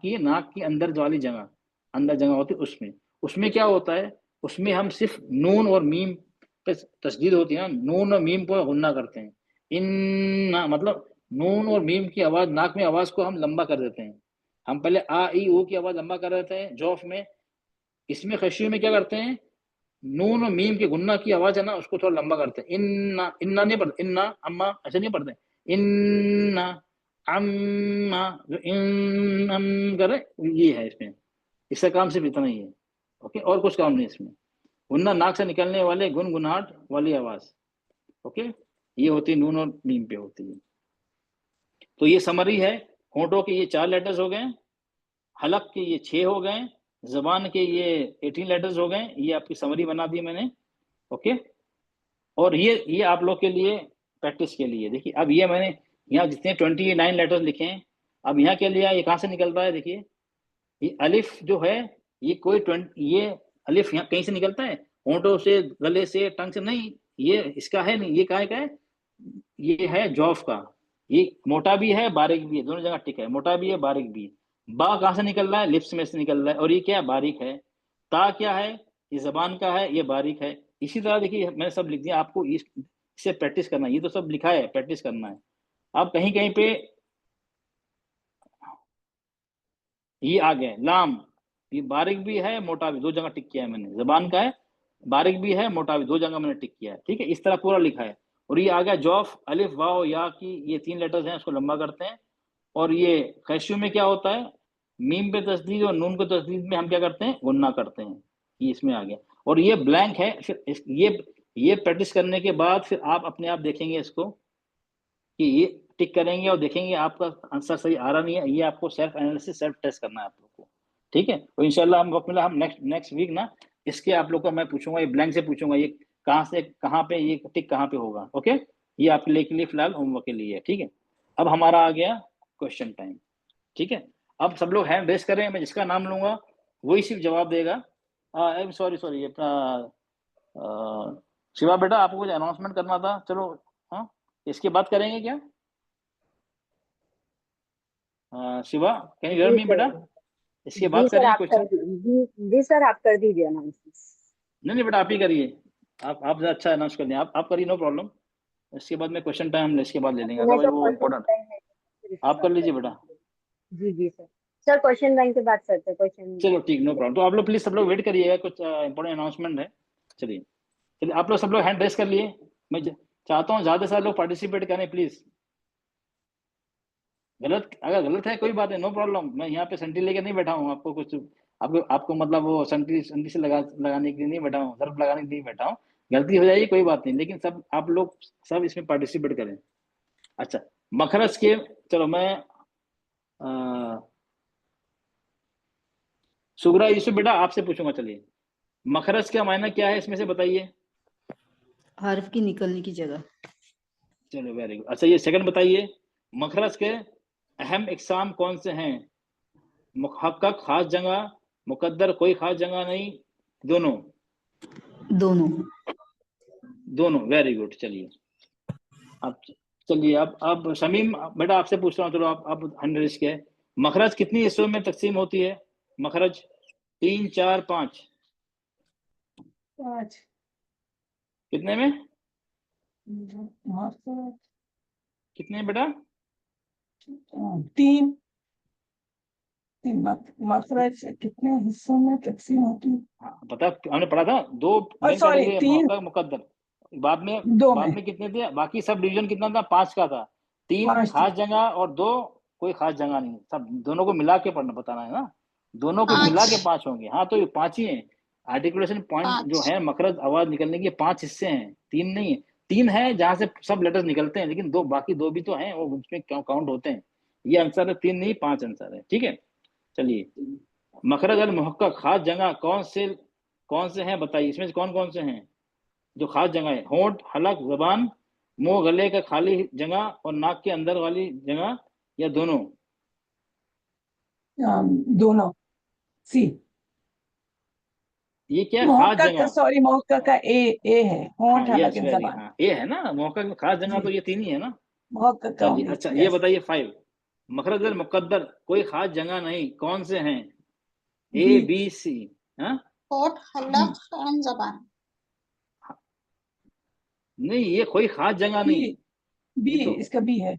की अंदर वाली जगह, अंदर जगह होती है, उसमें क्या होता है, उसमें हम सिर्फ नून और मीम पे तस्दीद होती है ना, नून और मीम को गुन्ना करते हैं, इन मतलब नून और मीम की आवाज, नाक में आवाज को हम लंबा कर देते हैं। हम पहले आ ई ऊ की आवाज लंबा कर देते हैं जौफ में, इसमें खशियों में क्या करते हैं, नून और मीम के गुन्ना की आवाज है ना, उसको थोड़ा लंबा करते हैं, इन्ना, इन्ना नहीं पढ़ते, इन्ना अम्मा ऐसे नहीं पढ़ते, इन्ना अम्मा, जो इन अम करे, ये है इसमें, इसका काम सिर्फ इतना ही है। ओके, और कुछ काम नहीं इसमें। गुन्ना नाक से निकलने वाले गुनगुनाहट वाली आवाज। ओके, ये होती है नून और मीम पे होती है। तो ये समरी है, होंठों के ये 4 लेटर्स हो गए, हलक के ये 6 हो गए, जबान के ये 18 लेटर्स हो गए। ये आपकी समरी बना दी मैंने, ओके। और ये आप लोग के लिए प्रैक्टिस के लिए देखिए, अब ये मैंने यहाँ जितने 29 लेटर्स लिखे हैं, अब यहाँ के लिए ये कहाँ से निकल रहा है, देखिए ये अलिफ जो है, ये कोई 20, ये अलिफ यहाँ कहीं से निकलता है, होंठों से, गले से, टंग से नहीं, ये इसका है नहीं, ये काहे का है, ये है जौफ का। ये मोटा भी है बारीक भी है, दोनों जगह टिक है, मोटा भी है बारीक भी है। बा कहाँ से निकल रहा है, लिप्स में से निकल रहा है, और ये क्या है, बारीक है। ता क्या है, ये जबान का है, ये बारीक है। इसी तरह देखिए मैंने सब लिख दिया, आपको इससे प्रैक्टिस करना है, ये तो सब लिखा है, प्रैक्टिस करना है। अब कहीं कहीं पे ये आ गए लाम, ये बारीक भी है मोटा भी, 2 जगह टिक किया है मैंने, जबान का है, बारीक भी है मोटा भी, 2 जगह मैंने टिक किया है, ठीक है। इस तरह पूरा लिखा है। और ये आ गया जौफ, अलिफ वाव या की ये 3 लेटर्स हैं, उसको लंबा करते हैं। और ये कैशियो में क्या होता है, मीम पे तस्दीद और नून को तस्दीद में हम क्या करते हैं, गुन्ना करते हैं, ये इसमें आ गया। और ये ब्लैंक है, फिर ये प्रैक्टिस करने के बाद फिर आप अपने आप देखेंगे इसको कि ये टिक करेंगे और देखेंगे आपका आंसर सही आ रहा नहीं है। ये आपको सेल्फ एनालिसिस, सेल्फ टेस्ट करना है आप लोग को, ठीक है। तो इंशाल्लाह हम वक्त मिला, हम नेक्स्ट वीक ना इसके आप लोग को मैं पूछूंगा, ये ब्लैंक से पूछूंगा, ये कहाँ से कहाँ पे, ये टिक कहाँ पे होगा, ओके। ये आपके लिए के लिए फिलहाल होमवर्क के लिए है, ठीक है। अब हमारा आ गया क्वेश्चन टाइम, ठीक है। अब सब लोग हैंड रेस करें, मैं जिसका नाम लूंगा वही सिर्फ जवाब देगा। आई एम सॉरी शिवा बेटा, आपको कुछ अनाउंसमेंट करना था, चलो हाँ इसके बाद करेंगे क्या? Shiva can you hear me बेटा? इसके बाद करेंगे क्वेश्चन? जी सर, आप कर दीजिए अनाउंसमेंट। नहीं बेटा, आप ही करिए, आप अच्छा अनाउंस कर दें, आप करिए, नो प्रॉब्लम। इसके बाद में क्वेश्चन टाइम हम इसके बाद ले लेंगे, अदरवाइज वो इम्पोर्टेंट। आप कर लीजिए बेटा। जी सर क्वेश्चन बैंक के बाद करते हैं क्वेश्चन। चलो ठीक, नो प्रॉब्लम। तो आप लोग प्लीज सब लोग वेट करिएगा, कुछ इंपॉर्टेंट अनाउंसमेंट है। चलिए आप लोग सब लोग हैंड रेस कर लिए, मैं चाहता हूँ ज्यादा से ज्यादा लोग पार्टिसिपेट करें प्लीज। अगर गलत है कोई बात है, नो प्रॉब्लम, मैं यहाँ पे संटी लेके नहीं बैठा हूँ, आपको कुछ आपको मतलब वो संटी से लगाने के लिए नहीं बैठा हूँ, ज़र्फ लगाने के लिए नहीं बैठा हूँ। गलती हो जाएगी कोई बात नहीं, लेकिन सब आप लोग सब इसमें पार्टिसिपेट करें। अच्छा, मखरज के, चलो मैं सुगरा यूसुफ बेटा आपसे पूछूंगा। चलिए, मखरज का मायना क्या है इसमें से बताइए। हर्फ की निकलने की जगह। चलो वेरी गुड। अच्छा, ये सेकंड बताइए, मखरज के अहम इकसाम कौन से हैं? मुहक्कक खास जगह, मुकद्दर कोई खास जगह नहीं, दोनों? दोनों, वेरी गुड। चलिए अब शमीम बेटा आपसे पूछ रहा हूँ, चलो आप 100 के। मखरज कितनी हिस्सों में तकसीम होती है? मखरज 3, 4, 5? 5। कितने में? कितने बेटा? 3 मखरज कितने हिस्सों में तकसीम होती है? हाँ, पता, हमने पढ़ा था 2 सॉरी 3 मुकद्दर, बाद में 2 बाद में कितने थे? बाकी सब डिवीजन कितना था? 5 का था। 3 खास जगह और 2 कोई खास जगह नहीं, सब दोनों को मिला के पढ़ना, बताना है ना, दोनों को मिला के 5 होंगे। हाँ, तो ये 5 ही है। आर्टिकुलेशन पॉइंट जो है, मखरज आवाज निकलने के 5 हिस्से हैं, 3 नहीं है। 3 है जहां से सब लेटर्स निकलते हैं, लेकिन बाकी 2 भी तो हैं, वो उसमें काउंट होते हैं। ये आंसर है 3 नहीं, 5 आंसर है, ठीक है। चलिए, मखरज अल मुहक्कक खास जगह कौन से हैं बताइए, इसमें से कौन कौन से हैं जो खास जगह है? होंठ, हलक, जबान, मुंह, गले का खाली जगह और नाक के अंदर वाली जगह, या दोनों? दोनों। सी, ये क्या है? खास जगह, सॉरी मुहक्कक का ए है, होंठ, हलक, जबान। हाँ, ये है ना मुहक्कक में खास जगह, तो ये 3 ही है ना। मुहक्कक का। चलिए, अच्छा ये बताइए 5, मखरज अल मुकद्दर कोई खास जगह नहीं, कौन से हैं? A, B, C? हाँ, होठ, हलक एंड जबान। नहीं, ये कोई खास जगह नहीं। बी, इसका बी है।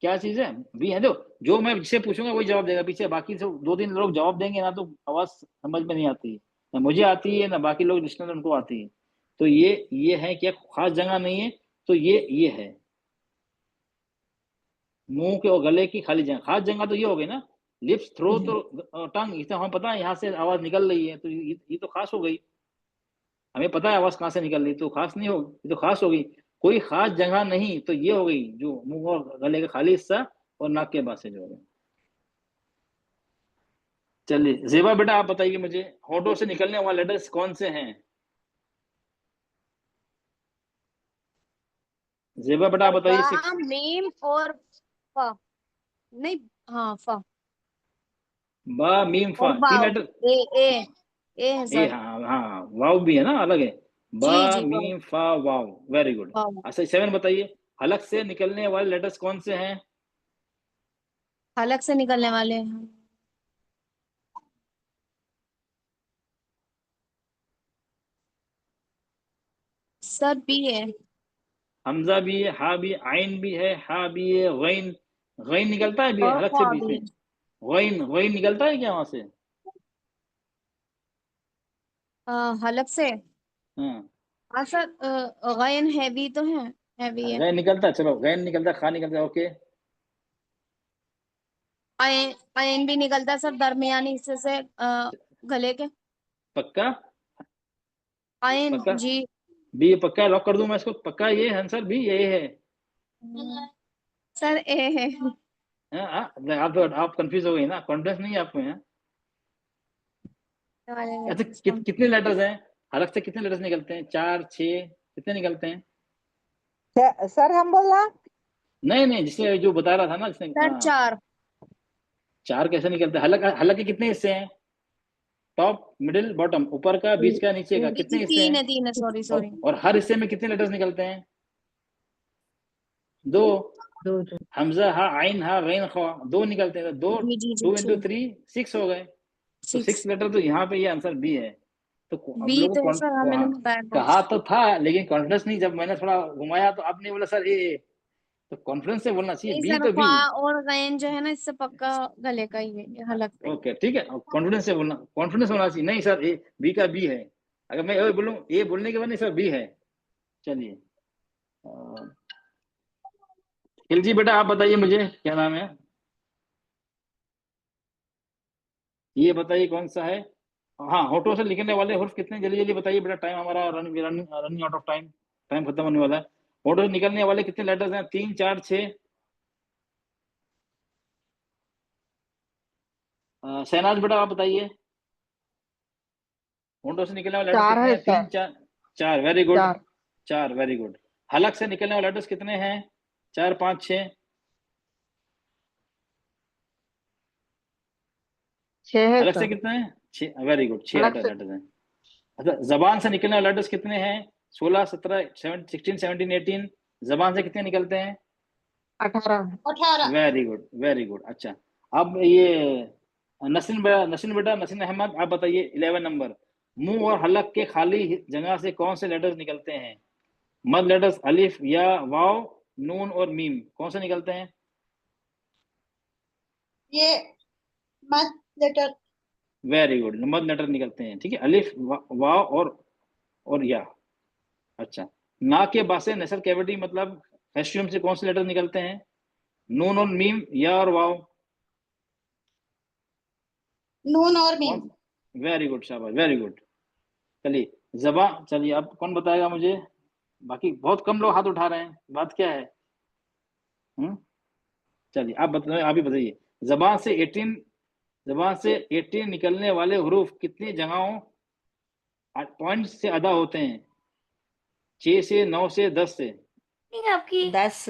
क्या चीज है? बी है। जो मैं जिससे पूछूंगा वही जवाब देगा, पीछे बाकी से 2-3 लोग जवाब देंगे ना, तो आवाज समझ में नहीं आती, ना मुझे आती है ना बाकी लोग लिसनर उनको आती है। तो ये है क्या, खास जगह नहीं है, तो ये है मुंह के और गले की खाली जगह। खास जगह तो ये हो गई ना, लिप्स, थ्रोट और टंग, इसे हमें पता है यहाँ से आवाज निकल रही है, तो ये तो खास हो गई, हमें पता है आवाज कहाँ से निकल रही, तो खास नहीं हो, ये तो खास हो गई। कोई खास जगह नहीं, तो ये हो गई जो मुंह और गले का खाली हिस्सा, और नाक के बाद से जो है। चलिए जेबा बेटा आप बताइए मुझे, होठों से निकलने वाले लेटर्स कौन से हैं? जेबा बेटा आप बताइए। बा, मीम और फा। नहीं, हाँ फा बा मीम फा, और तीन वाव। लेटर। ए है ए सर। हाँ हाँ, वाव भी है ना, अलग है। बा जी जी वाव। मीम फा वाव, वेरी गुड। वाव अच्छा 7 बताइए, हलक से निकलने वाले लेटर्स कौन से हैं? हलक से निकलने वाले हैं। सर बी है। हमजा भी है, हा भी, आइन भी है, हा भी है, गैन। गैन निकलता है भी और हलक से ख्वा बी भी से? है। गैन गैन निकलता है क्या वहां से? हलक से। हाँ हाँ सर, गयन हैवी तो है, हैवी है। गैन निकलता है, चलो गैन निकलता है, खा निकलता है, ओके। आयन, आयन भी निकलता है सर, दरमियानी हिस्से से गले के। पक्का? आयन पक्का जी। बी पक्का, लॉक कर दूं मैं इसको? पक्का ये आंसर बी यही है? सर ए है। आप कंफ्यूज हो गई ना, कॉन्फिडेंस नहीं है आपको यहाँ? अच्छा कितने लेटर्स हैं हलक से? कितने लेटर्स निकलते हैं? 4 6 कितने निकलते हैं? सर हम बोलना। नहीं नहीं, जिसने जो बता रहा था ना जिसने, सर हाँ। 4। 4 कैसे निकलते हैं? हलक हलक के कितने हिस्से हैं? टॉप, मिडिल, बॉटम, ऊपर का, बीच का, नीचे का, कितने हिस्से हैं? 3 है, सॉरी सॉरी। और हर हिस्से में कितने लेटर्स निकलते हैं? 2। दो। हमजा हा, आइन हा, गैन खा, 2 निकलते हैं, तो 2 जी जी जी 2 इंटू 3 6 हो गए। तो 6 6। लेटर, तो यहाँ पे ये आंसर बी है। तो अब बी लोगों तो है को सर, हाँ मैंने बताया था। कहा तो था, लेकिन कॉन्फिडेंस नहीं, जब मैंने थोड़ा घुमाया तो आपने बोला सर ए, तो कॉन्फिडेंस से बोलना चाहिए, नहीं बी सर, तो बी। ख्वा और गयन जो है ना, इससे पक्का गले का ही है, ये हलक से। ओके ठीक है, कॉन्फिडेंस से बोलना, कॉन्फिडेंस होना चाहिए। नहीं सर ए, बी का बी है। अगर मैं ए बोलूं, ए बोलने के बाद नहीं सर बी है। चलिए खिलजी बेटा आप बताइए मुझे, क्या नाम है? ये बताइए कौन सा है? हाँ, होठों से लिखने वाले हुर्फ कितने, जल्दी जल्दी बताइए बेटा, टाइम हमारा running out of time, time खत्म होने वाला है। होठों से निकलने वाले कितने लेटर्स हैं? 3 4 6? शहनाज बेटा आप बताइए, होठों से निकलने वाले लेटर्स 4 कितने है हैं? 3 sir. 4? 4, very good. 4 4, very good. हलक से निकलने वाले लेटर्स कितने हैं? 4 5 6? 6 है हलक से सर। कितने हैं? 6, वेरी गुड, 6 अलग से लेटर्स हैं। अच्छा जबान से निकलने वाले लेटर्स कितने हैं? 16 17 16 17 18? जबान से कितने निकलते हैं? 18। 18 वेरी गुड, वेरी गुड। अच्छा अब ये नसीन बेटा, नसीन अहमद आप बताइए 11 नंबर, मुंह और हलक के खाली जगह से कौन से लेटर्स निकलते हैं? मद लेटर्स, अलिफ या वाव, नून और मीम, कौन से निकलते हैं? ये मद लेटर वेरी गुड, मद लेटर निकलते हैं, ठीक है, अलिफ वाव और या। अच्छा नाक के बाद से नेसल कैविटी मतलब हेस्टियम से कौन से लेटर निकलते हैं? नून और मीम, या और वाव? नून और मीम। कौन? वेरी गुड, शाबाश, वेरी गुड। चलिए जबान, चलिए अब कौन बताएगा मुझे? बाकी बहुत कम लोग हाथ उठा रहे हैं, बात क्या है? चलिए आप बताइए, आप ही बताइए। जबान से 18 निकलने वाले हरूफ कितनी जगहों पॉइंट से अदा होते हैं? 6 से, 9 से, 10 से? आपकी 10।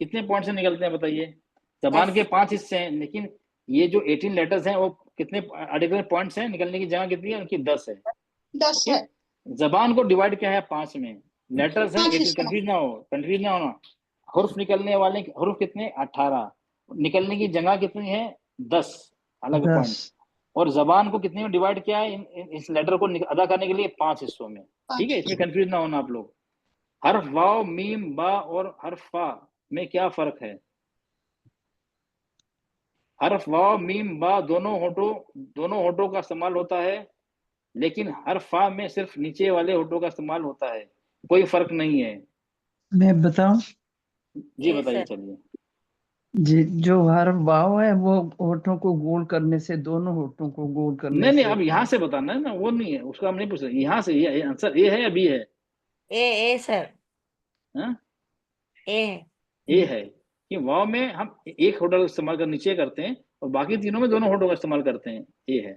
कितने पॉइंट से निकलते हैं बताइए? जबान के 5 हिस्से हैं, लेकिन ये जो 18 लेटर्स हैं वो कितने आर्टिकुलर पॉइंट्स हैं? निकलने की जगह कितनी है उनकी? 10 है। 10 ओके, है। जबान को डिवाइड किया है 5 में, लेटर्स हैं 5 18, हिस्सा। कंफ्यूज ना होना। हुर्फ निकलने वाले हुर्फ कितने? 18। निकलने की जगह कितनी है? 10 अलग पॉइंट। और जबान को कितने में डिवाइड किया है? इस लेटर को अदा करने के लिए 5 हिस्सों में, ठीक है, इसमें कंफ्यूज ना होना आप लोग। हर्फ वाव, मीम, बा और हर्फ फा में क्या फर्क है? हर्फ वाव, मीम, बा दोनों होठों का इस्तेमाल होता है, लेकिन हर्फ फा में सिर्फ नीचे वाले होठों का इस्तेमाल होता है, कोई फर्क नहीं है। मैं बताऊं? जी बताइए, चलिए। जी, जो हर वाव है वो होठों को गोल करने से, दोनों होठों को गोल करने नहीं से अब होता यहाँ है। से बताना है ना, वो नहीं है, उसका हम नहीं पूछ रहे, यहाँ से ये आंसर ए है या बी है? ए सर, हाँ? ए है। ए है। कि वाव में हम एक होठा का इस्तेमाल कर नीचे करते हैं और बाकी तीनों में दोनों होठों का इस्तेमाल करते हैं, ये है।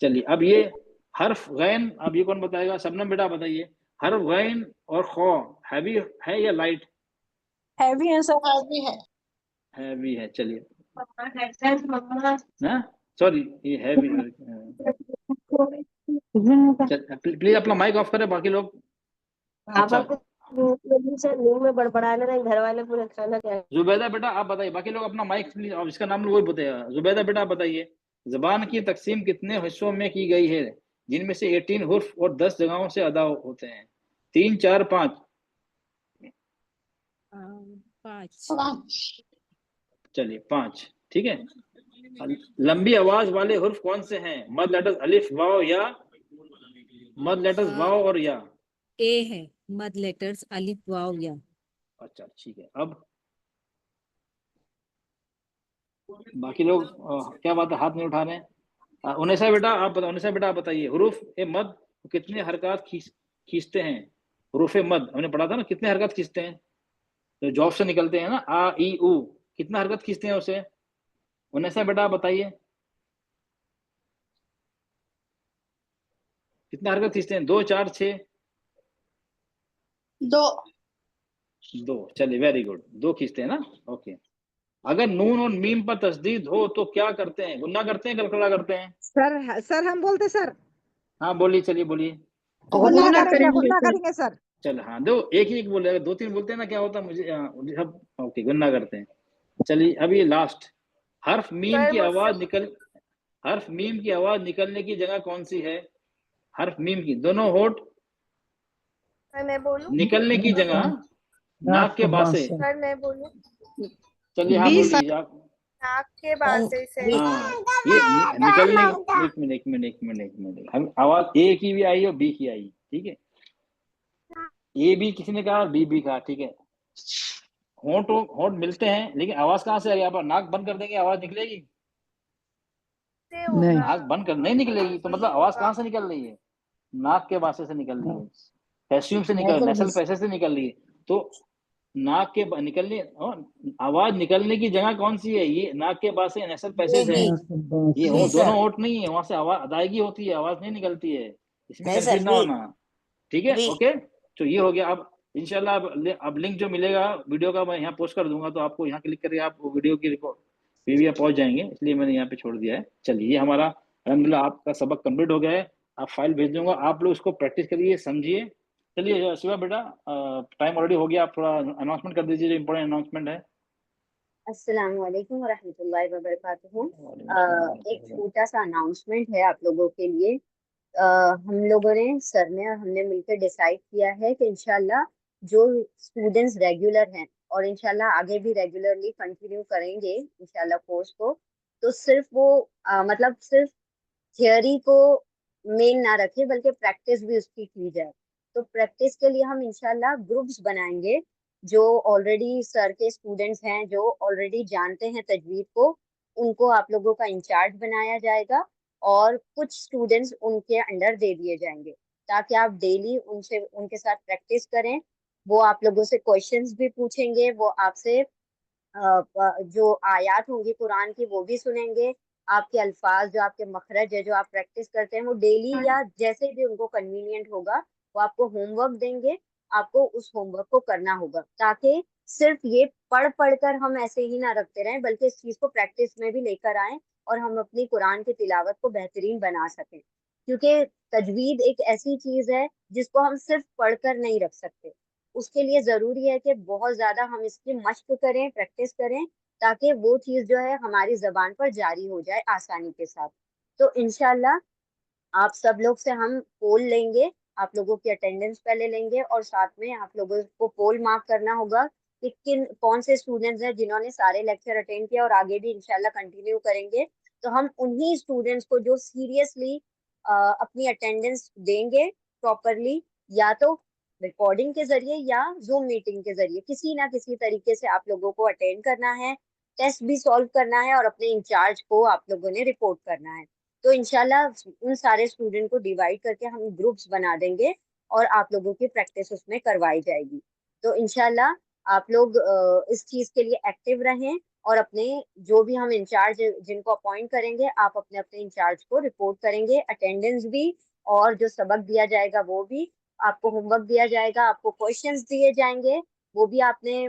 चलिए अब ये हर्फ गैन, अब ये कौन बताएगा? शबनम बेटा बताइए, हर्फ गैन और खौ हैवी है या लाइट? हैवी है सर। हैवी है। हैवी है। चलिए ना, सॉरी ये हैवी। प्लीज अपना माइक ऑफ करें बाकी लोग। अच्छा में बड़बड़ा रहे घर वाले पूरे खाना क्या। जुबैदा बेटा आप बताइए, बाकी लोग अपना माइक प्लीज, अब इसका नाम वही बताइएगा। जुबैदा बेटा आप बताइए, जबान की तकसीम कितने हिस्सों में की गई है, जिनमें से 18 हुर्फ और 10 जगहों से अदा होते हैं? 3, 4, 5? 5। चलिए 5, ठीक है। लंबी आवाज वाले हुर्फ कौन से हैं? मद लेटर्स अलिफ वाव या मद लेटर्स वाव और या? ए है मद लेटर्स अलिफ वाव या। अच्छा ठीक है। अब बाकी लोग क्या बात है, हाथ नहीं उठा रहे हैं। उनेसा बेटा आप बताइए, उनेसा बेटा आप बताइए, हुरूफ ए मद कितने हरकत खींचते हैं? हुरूफ ए मद हमने पढ़ा था ना, कितने हरकत खींचते हैं? जो जॉब से निकलते हैं ना, आ ई उ, कितना हरकत खींचते हैं उसे? उनेसा बेटा आप बताइए, कितना हरकत खींचते हैं? 2, 4, 6? 2। चलिए वेरी गुड, 2 खींचते हैं ना, ओके। अगर नून और मीम पर तस्दीद हो तो क्या करते हैं? गुन्ना करते हैं, कलकला करते हैं? सर हम बोलते सर हाँ बोलिए, चलिए बोलिए। गुन्ना करेंगे सर। चल हाँ, दो एक ही बोले, अगर 2-3 बोलते हैं ना क्या होता है मुझे सब, ओके गुन्ना करते हैं। चलिए अभी लास्ट, हर्फ मीम की आवाज निकलने की जगह कौन सी है? हर्फ मीम की दोनों होठ मैं बोलूं? निकलने की जगह नाक के बासे। सर मैं बोलूं? चलिए हाँ बोल दीजिए आप। नाक के बासे से। हाँ ये निकलने, एक मिनट, हम आवाज ए की भी आई और बी की आई, ठीक है। ए भी किसी ने कहा और बी भी कहा, ठीक है। होंठ मिलते हैं लेकिन आवाज कहाँ से आएगी? आप नाक बंद कर देंगे आवाज निकलेगी? नहीं नाक बंद कर नहीं निकलेगी, तो मतलब आवाज कहाँ से निकल रही है? नाक के बासे से निकल रही है, पैसियम से निकल, नेसल पैसेज से निकल रही है। तो नाक के निकलने आवाज निकलने की जगह कौन सी है? ये नाक के पास है, नेसल पैसेज है। ये हो दोनों होठ नहीं है, वहां से आवाज अदायगी होती है, आवाज नहीं निकलती है, इसमें कंफ्यूज ना होना, ठीक है। ओके तो ये हो गया। अब इंशाल्लाह अब लिंक जो मिलेगा वीडियो का मैं यहाँ पोस्ट कर दूंगा, तो आपको यहाँ क्लिक करके आप वीडियो की वीडियो पहुंच जाएंगे, इसलिए मैंने यहाँ पे छोड़ दिया है। चलिए ये हमारा अल्हम्दुलिल्लाह आपका सबक कंप्लीट हो गया है। आप फाइल भेज दूंगा, आप लोग इसको प्रैक्टिस करिए, समझिए। चलिए शिवा बेटा टाइम ऑलरेडी हो गया, आप थोड़ा अनाउंसमेंट कर दीजिए, जो इम्पोर्टेंट अनाउंसमेंट है। अस्सलाम वालेकुम वरहमतुल्लाहि वबरकातुहू। एक छोटा सा अनाउंसमेंट है आप लोगों के लिए। हम लोगों ने सर ने और हमने मिलकर डिसाइड किया है कि इंशाल्लाह जो स्टूडेंट्स रेगुलर हैं और इंशाल्लाह आगे भी रेगुलरली कंटिन्यू करेंगे इंशाल्लाह कोर्स को, तो सिर्फ वो मतलब सिर्फ थियोरी को मेन ना रखे बल्कि प्रैक्टिस भी उसकी की जाए। तो प्रैक्टिस के लिए हम इंशाल्लाह ग्रुप्स बनाएंगे। जो ऑलरेडी सर के स्टूडेंट्स हैं, जो ऑलरेडी जानते हैं तजवीद को, उनको आप लोगों का इंचार्ज बनाया जाएगा और कुछ स्टूडेंट्स उनके अंडर दे दिए जाएंगे, ताकि आप डेली उनसे उनके साथ प्रैक्टिस करें। वो आप लोगों से क्वेश्चंस भी पूछेंगे, वो आपसे जो आयात होंगी कुरान की वो भी सुनेंगे, आपके अल्फाज जो आपके मखरज है जो आप प्रैक्टिस करते हैं वो डेली या जैसे भी उनको कन्वीनियंट होगा वो आपको होमवर्क देंगे। आपको उस होमवर्क को करना होगा, ताकि सिर्फ ये पढ़ पढ़कर हम ऐसे ही ना रखते रहें, बल्कि इस चीज को प्रैक्टिस में भी लेकर आए और हम अपनी कुरान की तिलावत को बेहतरीन बना सकें। क्योंकि तजवीद एक ऐसी चीज है जिसको हम सिर्फ पढ़कर नहीं रख सकते, उसके लिए जरूरी है कि बहुत ज्यादा हम इसकी मश्क करें, प्रैक्टिस करें, ताकि वो चीज जो है हमारी जबान पर जारी हो जाए आसानी के साथ। तो इंशाल्लाह आप सब लोग से हम पोल लेंगे, आप लोगों की अटेंडेंस पहले लेंगे और साथ में आप लोगों को पोल मार्क करना होगा कि कौन से स्टूडेंट्स हैं जिन्होंने सारे लेक्चर अटेंड किया और आगे भी इंशाल्लाह कंटिन्यू करेंगे। तो हम उन्हीं स्टूडेंट्स को जो सीरियसली अपनी अटेंडेंस देंगे प्रॉपरली, या तो रिकॉर्डिंग के जरिए या जूम मीटिंग के जरिए, किसी ना किसी तरीके से आप लोगों को अटेंड करना है, टेस्ट भी सॉल्व करना है और अपने इंचार्ज को आप लोगों ने रिपोर्ट करना है। तो इंशाल्लाह उन सारे स्टूडेंट को डिवाइड करके हम ग्रुप्स बना देंगे और आप लोगों की प्रैक्टिस उसमें करवाई जाएगी। तो इंशाल्लाह आप लोग इस चीज के लिए एक्टिव रहें और अपने जो भी हम इंचार्ज जिनको अपॉइंट करेंगे, आप अपने अपने इंचार्ज को रिपोर्ट करेंगे, अटेंडेंस भी, और जो सबक दिया जाएगा वो भी, आपको होमवर्क दिया जाएगा, आपको क्वेश्चंस दिए जाएंगे, वो भी आपने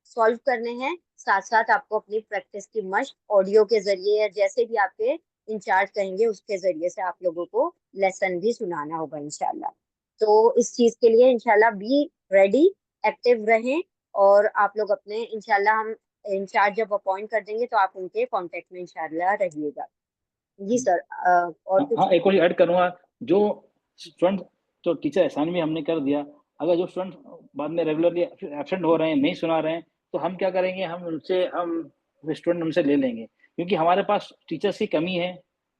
सॉल्व करने हैं। साथ साथ आपको अपनी प्रैक्टिस की मश्क ऑडियो के जरिए या जैसे भी आपके इंचार्ज कहेंगे उसके जरिए से आप लोगों को लेसन भी सुनाना होगा इंशाल्लाह। तो इस चीज के लिए इंशाल्लाह बी रेडी, एक्टिव रहें, और आप लोग अपने इंशाल्लाह हम इंचार्ज जब अपॉइंट कर देंगे तो आप उनके कांटेक्ट में इंशाल्लाह रहिएगा। जी सर, और कुछ? हाँ, एक और ऐड करूँगा, जो स्टूडेंट तो टीचर एहसान भी हमने कर दिया, अगर जो स्टूडेंट बाद में रेगुलरली एब्सेंट हो रहे हैं, नहीं सुना रहे हैं, तो हम क्या करेंगे, हम स्टूडेंट उनसे ले लेंगे, क्योंकि हमारे पास टीचर्स की कमी है,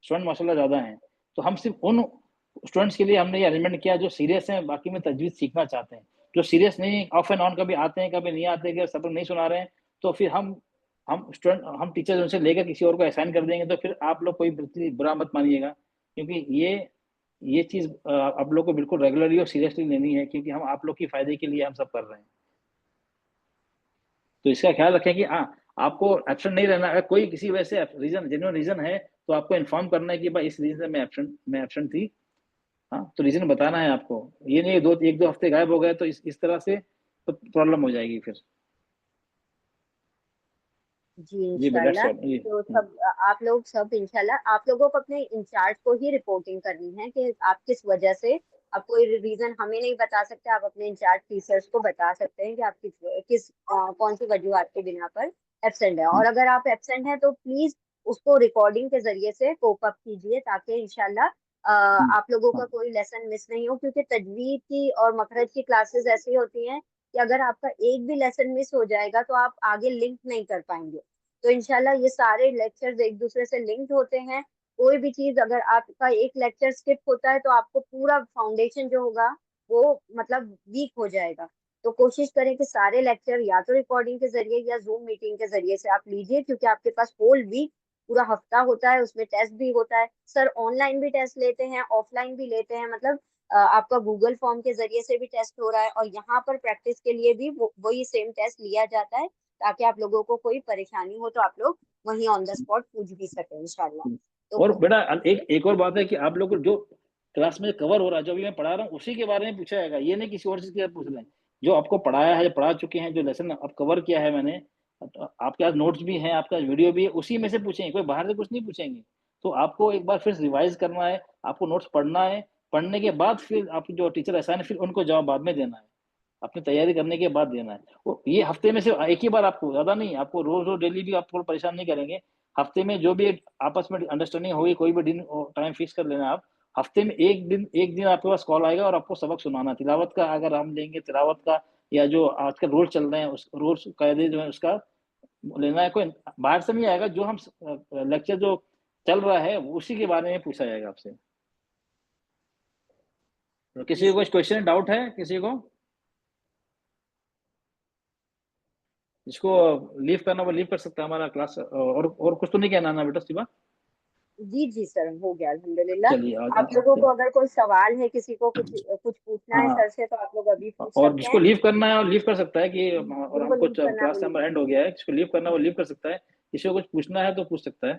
स्टूडेंट माशाल्लाह ज़्यादा हैं, तो हम सिर्फ उन स्टूडेंट्स के लिए हमने ये अरेंजमेंट किया जो सीरियस हैं, बाकी में तजवीज़ सीखना चाहते हैं। जो सीरियस नहीं, ऑफ एंड ऑन कभी आते हैं, कभी नहीं आते, अगर सबक नहीं सुना रहे हैं, तो फिर हम टीचर्स उनसे लेकर किसी और को असाइन कर देंगे, तो फिर आप लोग कोई बुरा मत मानिएगा, क्योंकि ये चीज़ आप लोग को बिल्कुल रेगुलरली और सीरियसली लेनी है, क्योंकि हम आप लोग की फ़ायदे के लिए हम सब कर रहे हैं। तो इसका ख्याल रखें कि आपको एब्सेंट नहीं रहना है। कोई किसी वजह से जेन्युइन रीज़न है तो आपको इन्फॉर्म करना है कि भाई इस रीज़न से मैं एब्सेंट थी, तो रीज़न बताना है आपको। ये नहीं 1-2 हफ्ते गायब हो गए तो इस तरह से तो प्रॉब्लम हो जाएगी फिर। जी इंशाल्लाह। तो सब आप लोग सब इंशाल्लाह आप लोगों को अपने इंचार्ज को ही रिपोर्टिंग करनी है कि आप किस वजह से, आप कोई रीजन हमें नहीं बता सकते, आप अपने इंचार्ज टीचर्स को बता सकते हैं कि आप कौन सी वजूहत के बिना पर एब्सेंट है। और अगर आप एब्सेंट हैं तो प्लीज उसको रिकॉर्डिंग के जरिए से कोप अप कीजिए, ताकि इंशाल्लाह आप लोगों का कोई लेसन मिस नहीं हो, क्योंकि तजवीद की और मखरज की क्लासेस ऐसी होती हैं कि अगर आपका एक भी लेसन मिस हो जाएगा तो आप आगे लिंक नहीं कर पाएंगे। तो इंशाल्लाह ये सारे लेक्चर्स एक दूसरे से लिंक्ड होते हैं। कोई भी चीज अगर आपका एक लेक्चर स्किप होता है तो आपको पूरा फाउंडेशन जो होगा वो मतलब वीक हो जाएगा। तो कोशिश करें कि सारे लेक्चर या तो रिकॉर्डिंग के जरिए या जूम मीटिंग के जरिए से आप लीजिए, क्योंकि आपके पास होल वीक पूरा हफ्ता होता है, उसमें टेस्ट भी होता है। सर ऑनलाइन भी टेस्ट लेते हैं, ऑफलाइन भी लेते हैं, मतलब आपका गूगल फॉर्म के जरिए से भी टेस्ट हो रहा है, और यहाँ पर प्रैक्टिस के लिए भी वही सेम टेस्ट लिया जाता है, ताकि आप लोगों को कोई परेशानी हो तो आप लोग वहीं ऑन द स्पॉट पूछ भी सकें इंशाल्लाह। तो और बेटा एक और बात है कि आप लोग को जो क्लास में कवर हो रहा है, जो अभी मैं पढ़ा रहा हूँ उसी के बारे में पूछा जाएगा, ये नहीं किसी और चीज की पूछ रहे हैं। जो आपको पढ़ाया है, पढ़ा चुके हैं, जो लेसन अब कवर किया है मैंने, आपके पास नोट्स भी हैं, आपका वीडियो भी है, उसी में से पूछेंगे, कोई बाहर से कुछ नहीं पूछेंगे। तो आपको एक बार फिर रिवाइज करना है, आपको नोट्स पढ़ना है, पढ़ने के बाद फिर आपकी जो टीचर असाइन है फिर उनको जवाब बाद में देना है, अपनी तैयारी करने के बाद देना है। वो ये हफ्ते में सिर्फ एक ही बार, आपको ज़्यादा नहीं, आपको रोज डेली भी आप थोड़ा परेशान नहीं करेंगे। हफ्ते में जो भी आपस में अंडरस्टैंडिंग होगी, कोई भी दिन टाइम फिक्स कर लेना आप। हफ्ते में एक दिन आपके पास कॉल आएगा और आपको सबक सुनाना, तिलावत का अगर हम लेंगे, तिलावत का या जो आजकल रोज चल रहे हैं उस रोज कायदे जो है उसका लेना है। कोई बाहर से नहीं आएगा, जो हम लेक्चर जो चल रहा है उसी के बारे में पूछा जाएगा आपसे। तो किसी को कुछ क्वेश्चन डाउट है किसी को? जिसको लीव करना वो लीव कर सकता है हमारा क्लास। और कुछ तो नहीं कहना ना बेटा शिवा? जी सर, हो गया अल्हम्दुलिल्लाह। चलिए आप लोगों को अगर कोई सवाल है, किसी को कुछ पूछना है सर से, तो आप लोग अभी पूछ सकते हैं। और जिसको लीव करना है और लीव कर सकता है कि और हमको क्लास नंबर एंड हो गया है, जिसको लीव करना है वो लीव कर सकता है। किसी को कुछ पूछना है तो पूछ सकता है।